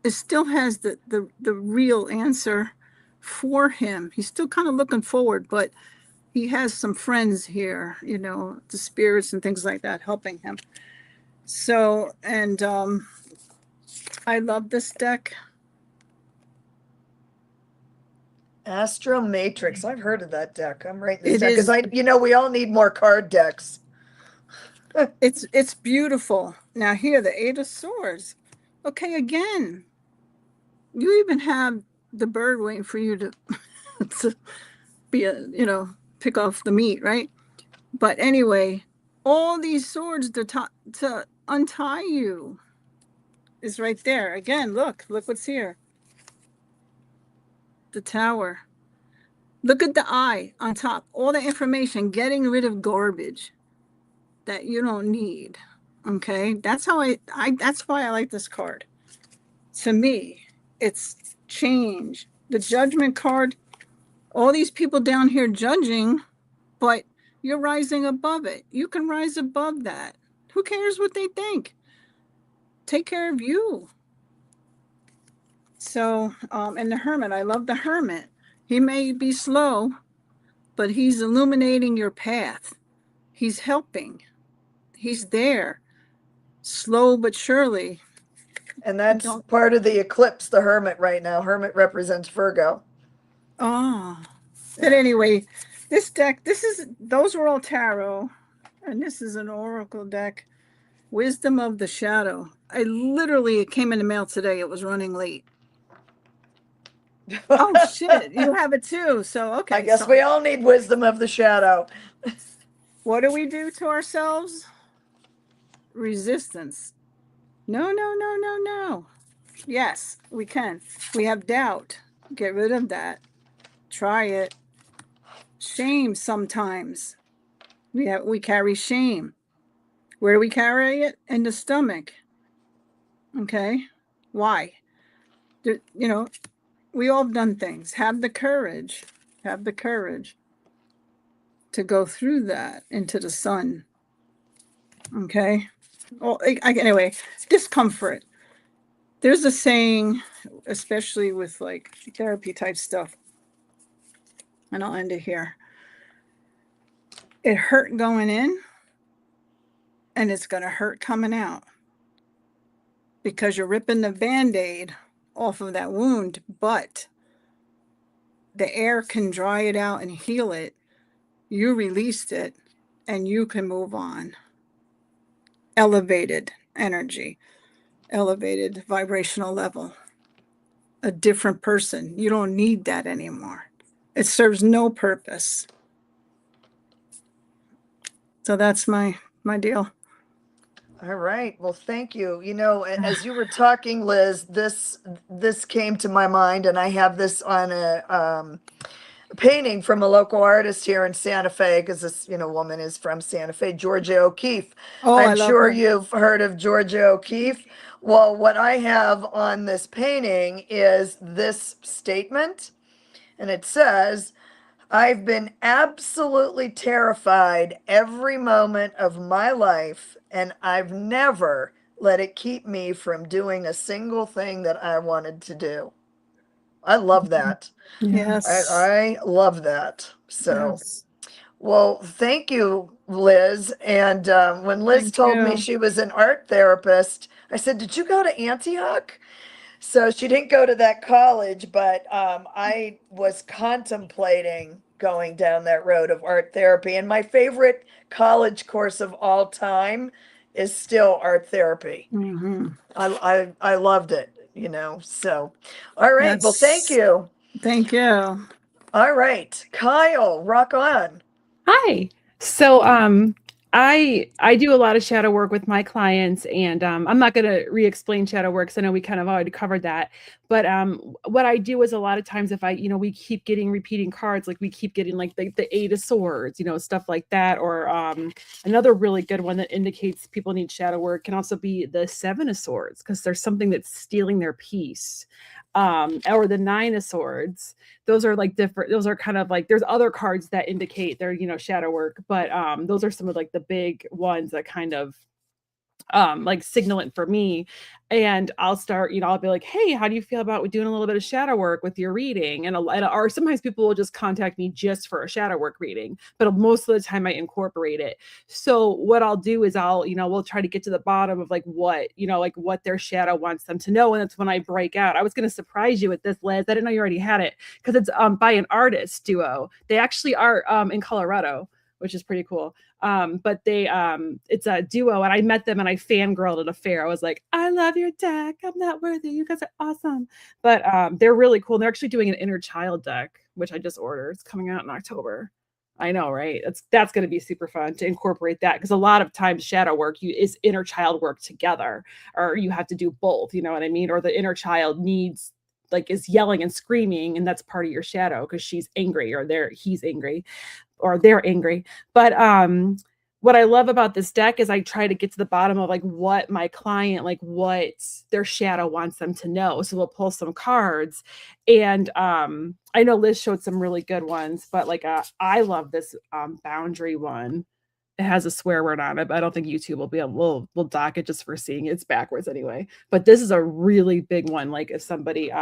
it still has the real answer for him. He's still kind of looking forward, but he has some friends here, the spirits and things like that helping him. So, and I love this deck. Astro Matrix. I've heard of that deck. I'm writing this It down because is, we all need more card decks. it's beautiful. Now here, the Eight of Swords. Okay, again, you even have the bird waiting for you to, to pick off the meat, right? But anyway, all these swords to untie you is right there. Again, look what's here. the Tower. Look at the eye on top. All the information, getting rid of garbage that you don't need. Okay, that's how that's why I like this card. To me, it's change. The Judgment card, all these people down here judging, but you're rising above it. You can rise above that. Who cares what they think? Take care of you. So, and the Hermit, I love the Hermit. He may be slow, but he's illuminating your path. He's helping. He's there, slow but surely. And that's part of the eclipse, the Hermit right now. Hermit represents Virgo. Oh, but anyway, this deck, those were all tarot, and this is an oracle deck. Wisdom of the Shadow. It came in the mail today. It was running late. Oh shit, you have it too. So okay. I guess we all need wisdom of the shadow. What do we do to ourselves? Resistance. No. Yes, we can. We have doubt. Get rid of that. Try it. Shame sometimes. We carry shame. Where do we carry it? In the stomach. Okay. Why? We all have done things. Have the courage. Have the courage to go through that into the sun. Okay. Well, anyway, discomfort. There's a saying, especially with like therapy type stuff, and I'll end it here. It hurt going in, and it's going to hurt coming out because you're ripping the Band-Aid off of that wound, but the air can dry it out and heal it. You released it, and you can move on. Elevated energy, elevated vibrational level, a different person. You don't need that anymore. It serves no purpose. So that's my deal. All right. Well, thank you. As you were talking, Liz, this came to my mind, and I have this on a painting from a local artist here in Santa Fe, because this woman is from Santa Fe, Georgia O'Keeffe. I'm sure you've heard of Georgia O'Keeffe. Well, what I have on this painting is this statement, and it says, "I've been absolutely terrified every moment of my life, and I've never let it keep me from doing a single thing that I wanted to do." I love that. Yes. I love that. So, Yes. well, thank you, Liz. And when Liz told me she was an art therapist, I said, "Did you go to Antioch?" So she didn't go to that college, but I was contemplating going down that road of art therapy. And my favorite college course of all time is still art therapy. Mm-hmm. I loved it, So, all right. Well, thank you. Thank you. All right, Kyle, rock on. Hi. So I do a lot of shadow work with my clients, and I'm not going to re-explain shadow work because I know we kind of already covered that. But what I do is a lot of times if we keep getting repeating cards, like we keep getting like the Eight of Swords, stuff like that, or another really good one that indicates people need shadow work can also be the Seven of Swords, because there's something that's stealing their peace. Or the Nine of Swords. Those are like different. Those are kind of like, there's other cards that indicate their, shadow work, but those are some of like the big ones that kind of like signal it for me. And I'll start, I'll be like, "Hey, how do you feel about doing a little bit of shadow work with your reading?" Or sometimes people will just contact me just for a shadow work reading, but most of the time I incorporate it. So what I'll do is we'll try to get to the bottom of like what their shadow wants them to know. And that's when I break out. I was going to surprise you with this, Liz. I didn't know you already had it, because it's by an artist duo. They actually are in Colorado, which is pretty cool. But it's a duo, and I met them and I fangirled at a fair. I was like, "I love your deck. I'm not worthy. You guys are awesome." But they're really cool. They're actually doing an inner child deck, which I just ordered. It's coming out in October. I know, right? That's going to be super fun to incorporate that, because a lot of times shadow work is inner child work together, or you have to do both. You know what I mean? Or the inner child needs like is yelling and screaming, and that's part of your shadow because she's angry or he's angry or they're angry. But what I love about this deck is I try to get to the bottom of like what my client, like what their shadow wants them to know. So we'll pull some cards, and I know Liz showed some really good ones, but like I love this boundary one. It has a swear word on it, but I don't think YouTube will be able, we'll dock it just for seeing it. It's backwards anyway. But this is a really big one. Like if somebody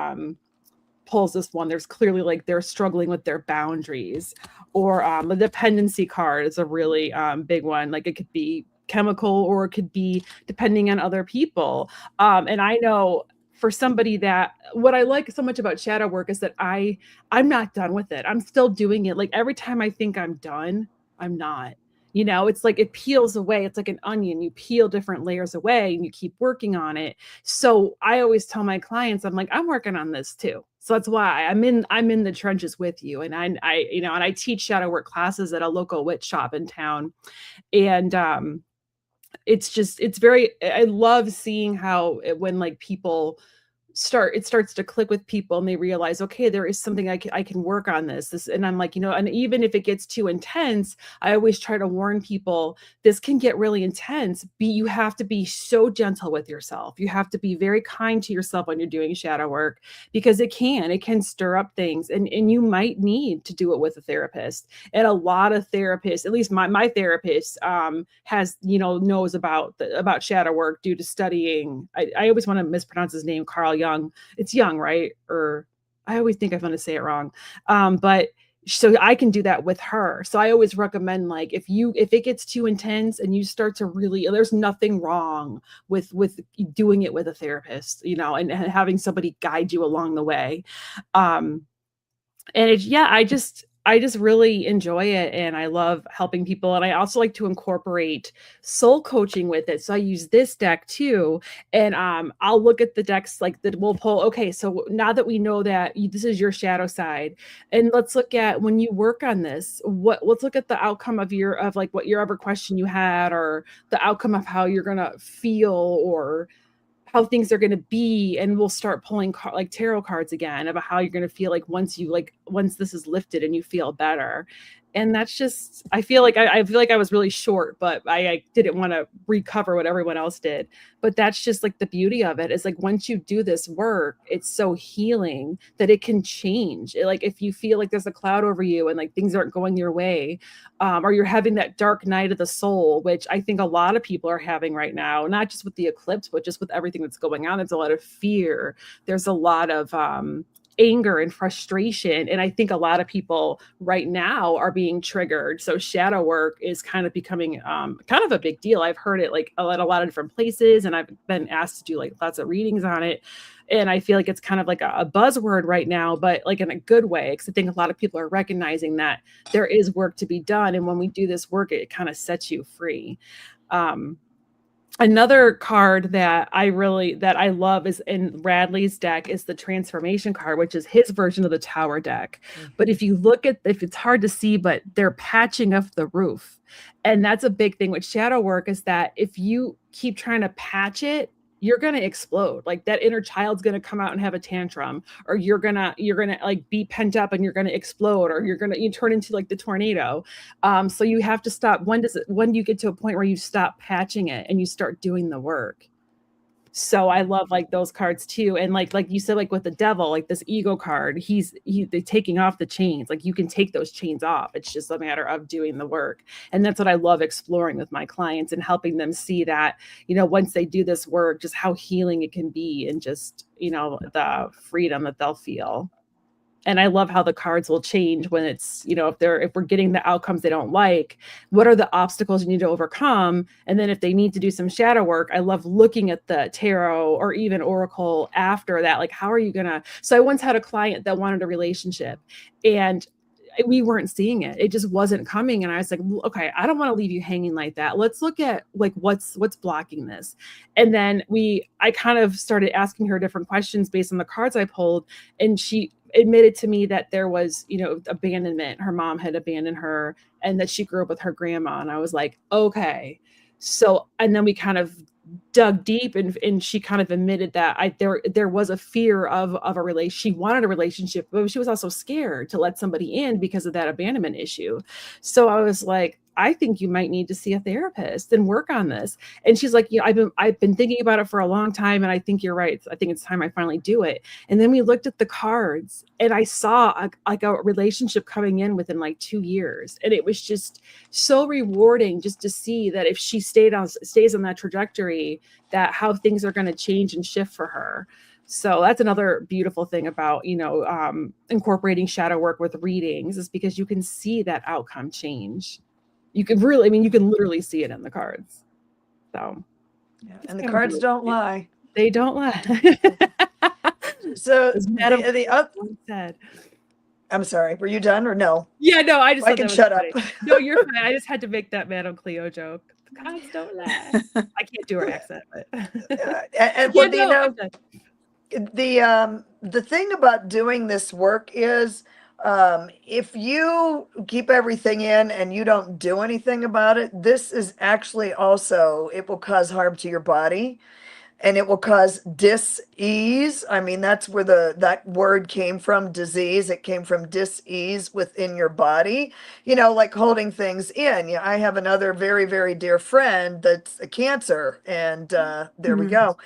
pulls this one, there's clearly like they're struggling with their boundaries. Or the dependency card is a really big one. Like it could be chemical or it could be depending on other people. And I know for somebody that what I like so much about shadow work is that I'm not done with it. I'm still doing it. Like every time I think I'm done, I'm not. You know, it's like it peels away. It's like an onion. You peel different layers away and you keep working on it. So I always tell my clients, I'm like, I'm working on this too. So that's why I'm in the trenches with you. And I you know, and I teach shadow work classes at a local witch shop in town. And it's very, I love seeing how when like people it starts to click with people and they realize, okay, there is something I can work on this, and I'm like, you know, and even if it gets too intense, I always try to warn people, this can get really intense. You have to be so gentle with yourself. You have to be very kind to yourself when you're doing shadow work, because it can stir up things, and you might need to do it with a therapist. And a lot of therapists, at least my therapist, has, you know, knows about shadow work due to studying. I always want to mispronounce his name, Carl Young. It's Young, right? Or I always think I'm going to say it wrong. But so I can do that with her. So I always recommend, like, if it gets too intense and you start to really, there's nothing wrong with doing it with a therapist, you know, and having somebody guide you along the way. And I just really enjoy it, and I love helping people. And I also like to incorporate soul coaching with it. So I use this deck too. And I'll look at the decks like that we'll pull. Okay, so now that we know that this is your shadow side, and let's look at when you work on this, let's look at the outcome of like what your ever question you had, or the outcome of how you're gonna feel, or how things are going to be, and we'll start pulling like tarot cards again about how you're going to feel like once this is lifted and you feel better. And that's just, I feel like I was really short, but I didn't want to recover what everyone else did. But that's just like the beauty of it, is like once you do this work, it's so healing that it can change. Like if you feel like there's a cloud over you and like things aren't going your way, or you're having that dark night of the soul, which I think a lot of people are having right now, not just with the eclipse, but just with everything that's going on. There's a lot of fear. There's a lot of anger and frustration. And I think a lot of people right now are being triggered. So shadow work is kind of becoming kind of a big deal. I've heard it like a lot of different places, and I've been asked to do like lots of readings on it. And I feel like it's kind of like a buzzword right now, but like in a good way, because I think a lot of people are recognizing that there is work to be done. And when we do this work, it kind of sets you free. Another card that I love is in Radley's deck is the transformation card, which is his version of the tower deck. Mm-hmm. But if it's hard to see, but they're patching up the roof. And that's a big thing with shadow work, is that if you keep trying to patch it, you're going to explode. Like that inner child's going to come out and have a tantrum, or you're going to like be pent up and you're going to explode, or you turn into like the tornado. So you have to stop. When do you get to a point where you stop patching it and you start doing the work? So I love like those cards too. And like you said, like with the devil, like this ego card, they're taking off the chains. Like you can take those chains off. It's just a matter of doing the work. And that's what I love exploring with my clients, and helping them see that, you know, once they do this work, just how healing it can be, and just, you know, the freedom that they'll feel. And I love how the cards will change when it's, you know, if we're getting the outcomes they don't like, what are the obstacles you need to overcome? And then if they need to do some shadow work, I love looking at the tarot or even oracle after that. Like, how are you going to, so I once had a client that wanted a relationship, and we weren't seeing it. It just wasn't coming. And I was like, okay, I don't want to leave you hanging like that. Let's look at like what's blocking this. And then I kind of started asking her different questions based on the cards I pulled. And she admitted to me that there was, you know, abandonment. Her mom had abandoned her, and that she grew up with her grandma. And I was like, okay. So, and then we kind of dug deep, and she kind of admitted that there was a fear of a relation. She wanted a relationship, but she was also scared to let somebody in because of that abandonment issue. So I was like, I think you might need to see a therapist and work on this. And she's like, I've been thinking about it for a long time, and I think you're right. I think it's time I finally do it. And then we looked at the cards, and I saw a relationship coming in within like 2 years, and it was just so rewarding just to see that if she stays on that trajectory, that how things are going to change and shift for her. So that's another beautiful thing about, incorporating shadow work with readings, is because you can see that outcome change. You can literally see it in the cards. So, yeah, and the cards don't lie. They don't lie. So the said. I'm sorry, were you done or no? Yeah, no, I just I can shut up. No, you're fine. I just had to make that Madame Cleo joke. The cards don't lie. I can't do her accent, but the thing about doing this work is, if you keep everything in and you don't do anything about it, this is actually also, it will cause harm to your body, and it will cause dis-ease. I mean, that's where that word came from, disease. It came from dis-ease within your body, like holding things in. Yeah, I have another very, very dear friend that's a cancer, and there we go.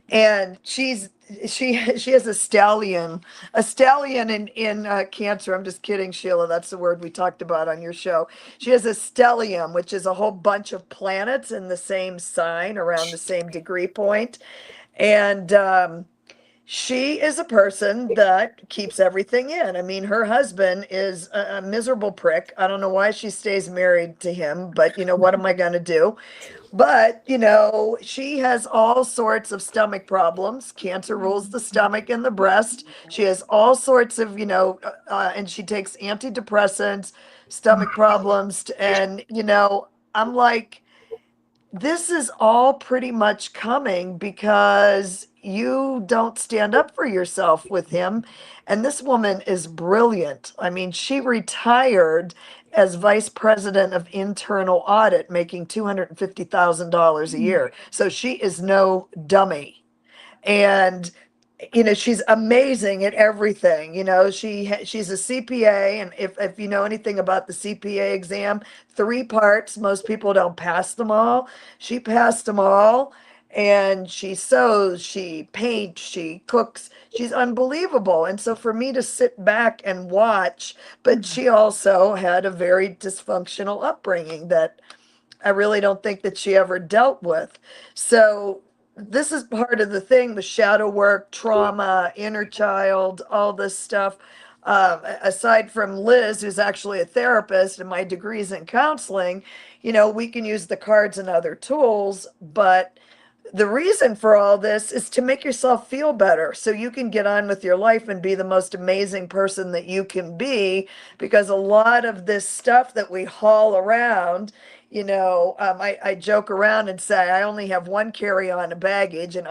And she has a stallion in cancer. I'm just kidding, Sheila. That's the word we talked about on your show. She has a stellium, which is a whole bunch of planets in the same sign around the same degree point. And she is a person that keeps everything in. I mean, her husband is a miserable prick. I don't know why she stays married to him, but what am I going to do? But, she has all sorts of stomach problems. Cancer rules the stomach and the breast. She has all sorts of, and she takes antidepressants, stomach problems. And, I'm like, this is all pretty much coming because you don't stand up for yourself with him. And this woman is brilliant. I mean, she retired as vice president of internal audit, making $250,000 a year. So she is no dummy. And she's amazing at everything. She's a CPA, and if you know anything about the CPA exam, 3 parts, most people don't pass them all. She passed them all, and she sews, she paints, she cooks. She's unbelievable. And so for me to sit back and watch, but she also had a very dysfunctional upbringing that I really don't think that she ever dealt with. So this is part of the thing, the shadow work, trauma, inner child, all this stuff. Aside from Liz, who's actually a therapist, and my degrees in counseling, we can use the cards and other tools, but the reason for all this is to make yourself feel better so you can get on with your life and be the most amazing person that you can be, because a lot of this stuff that we haul around, I joke around and say I only have one carry-on baggage, and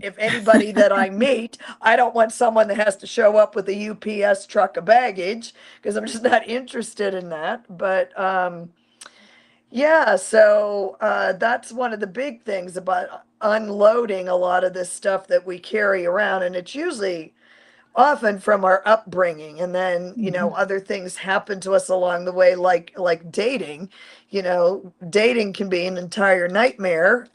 if anybody that I meet, I don't want someone that has to show up with a UPS truck of baggage, because I'm just not interested in that. But yeah, so that's one of the big things about unloading a lot of this stuff that we carry around, and it's usually often from our upbringing, and then other things happen to us along the way, like dating. Dating can be an entire nightmare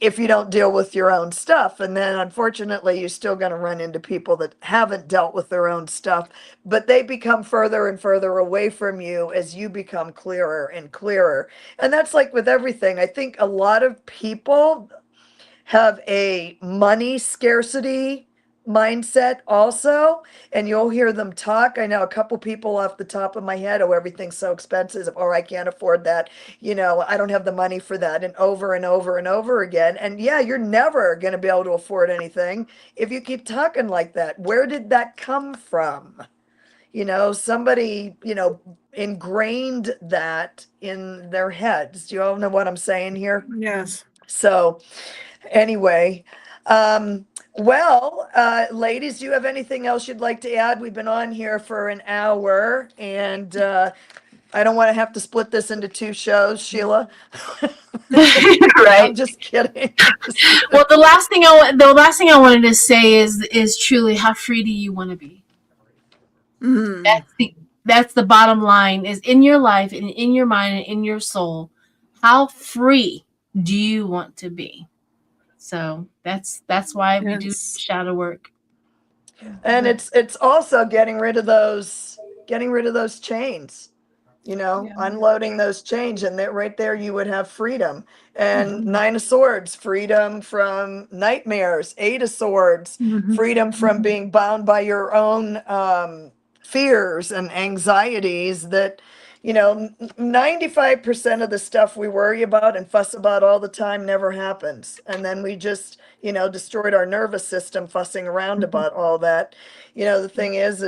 if you don't deal with your own stuff. And then unfortunately, you're still going to run into people that haven't dealt with their own stuff, but they become further and further away from you as you become clearer and clearer. And that's like with everything. I think a lot of people have a money scarcity mindset also, and you'll hear them talk. I know a couple people off the top of my head, oh, everything's so expensive, or I can't afford that, I don't have the money for that, and over and over and over again. And yeah, you're never going to be able to afford anything if you keep talking like that. Where did that come from? Somebody ingrained that in their heads. Do you all know what I'm saying here? Yes. So anyway, ladies, do you have anything else you'd like to add? We've been on here for an hour, and I don't want to have to split this into 2 shows, Sheila. Right. I'm just kidding. I'm just kidding. Well, the last thing I wanted to say is truly, how free do you want to be? Mm. That's the bottom line, is in your life and in your mind and in your soul. How free do you want to be? So that's why we do Yes. shadow work. And it's also getting rid of those chains. You know, Yeah. unloading those chains, and that right there you would have freedom. And Mhm. 9 of Swords, freedom from nightmares. 8 of Swords, Mhm. freedom from being bound by your own fears and anxieties that, you know, 95% of the stuff we worry about and fuss about all the time never happens. And then we just, you know, destroyed our nervous system fussing around about all that. You know, the thing is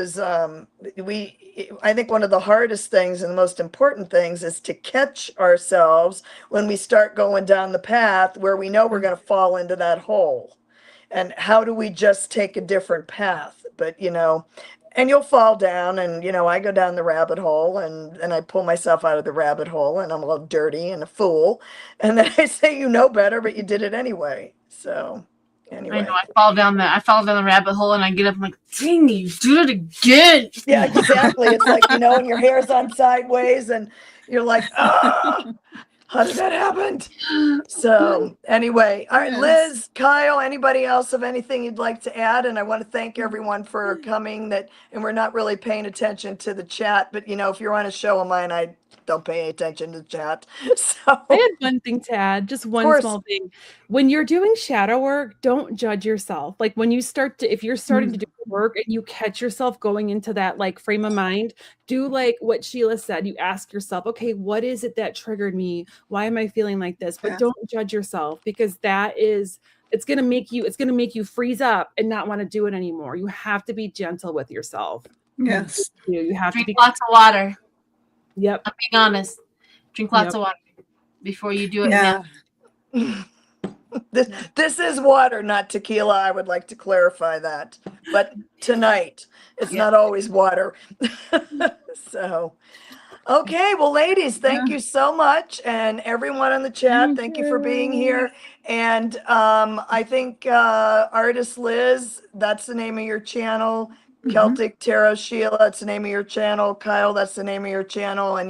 I think one of the hardest things and the most important things is to catch ourselves when we start going down the path where we know we're going to fall into that hole. And how do we just take a different path? But, you know, and you'll fall down, and, you know, I go down the rabbit hole, and I pull myself out of the rabbit hole, and I'm all dirty and a fool. And then I say, you know better, but you did it anyway. So I know anyway. I fall down the rabbit hole, and I get up. I'm like, dang, you did it again. Yeah, exactly. It's like, you know, and your hair's on sideways and you're like, ah, how did that happen? So anyway, all right, Yes. Liz, Kyle, anybody else have anything you'd like to add? And I want to thank everyone for coming, and we're not really paying attention to the chat, but you know, if you're on a show of mine, I don't pay attention to the chat. So I had one thing to add, just one course. small thing. When you're doing shadow work, don't judge yourself. Like when you if you're starting to do the work and you catch yourself going into that like frame of mind, do like what Sheila said. You ask yourself, okay, what is it that triggered me? Why am I feeling like this? But Yeah. don't judge yourself, because it's gonna make you freeze up and not want to do it anymore. You have to be gentle with yourself. Yes. You have to Drink be. lots of water. Yep. I'm being honest. Drink lots Yep. of water before you do it. Yeah. Now. This is water, not tequila. I would like to clarify that. But tonight, it's Yeah. not always water. So, okay. Well, ladies, thank you so much. And everyone in the chat, thank you for being here. And I think Artist Liz, that's the name of your channel. Celtic Tarot Sheila, that's the name of your channel. Kyle, that's the name of your channel. And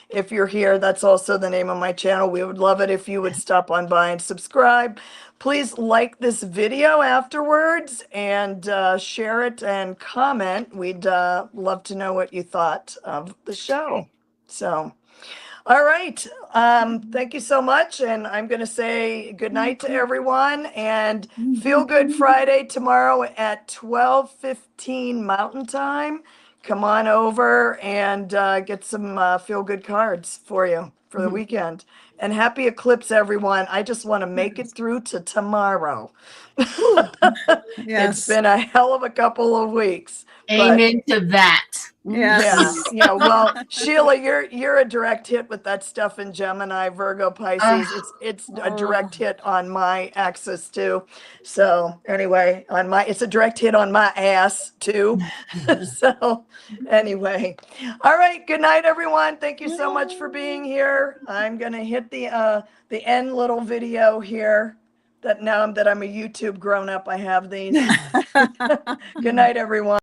if you're here, that's also the name of my channel. We would love it if you would stop on by and subscribe. Please like this video afterwards and share it and comment. We'd love to know what you thought of the show. So, all right. Thank you so much. And I'm going to say good night to everyone, and Feel Good Friday tomorrow at 12:15 Mountain Time. Come on over and get some Feel Good cards for you for the weekend. And happy eclipse, everyone. I just want to make it through to tomorrow. It's Yes. been a hell of a couple of weeks. But Amen to that. Yes. yeah. Well, Sheila, you're a direct hit with that stuff in Gemini, Virgo, Pisces. It's a direct hit on my axis too. So anyway, it's a direct hit on my ass too. So anyway, all right. Good night, everyone. Thank you so much for being here. I'm gonna hit the end little video here. That now that I'm a YouTube grown up, I have these. Good night, everyone.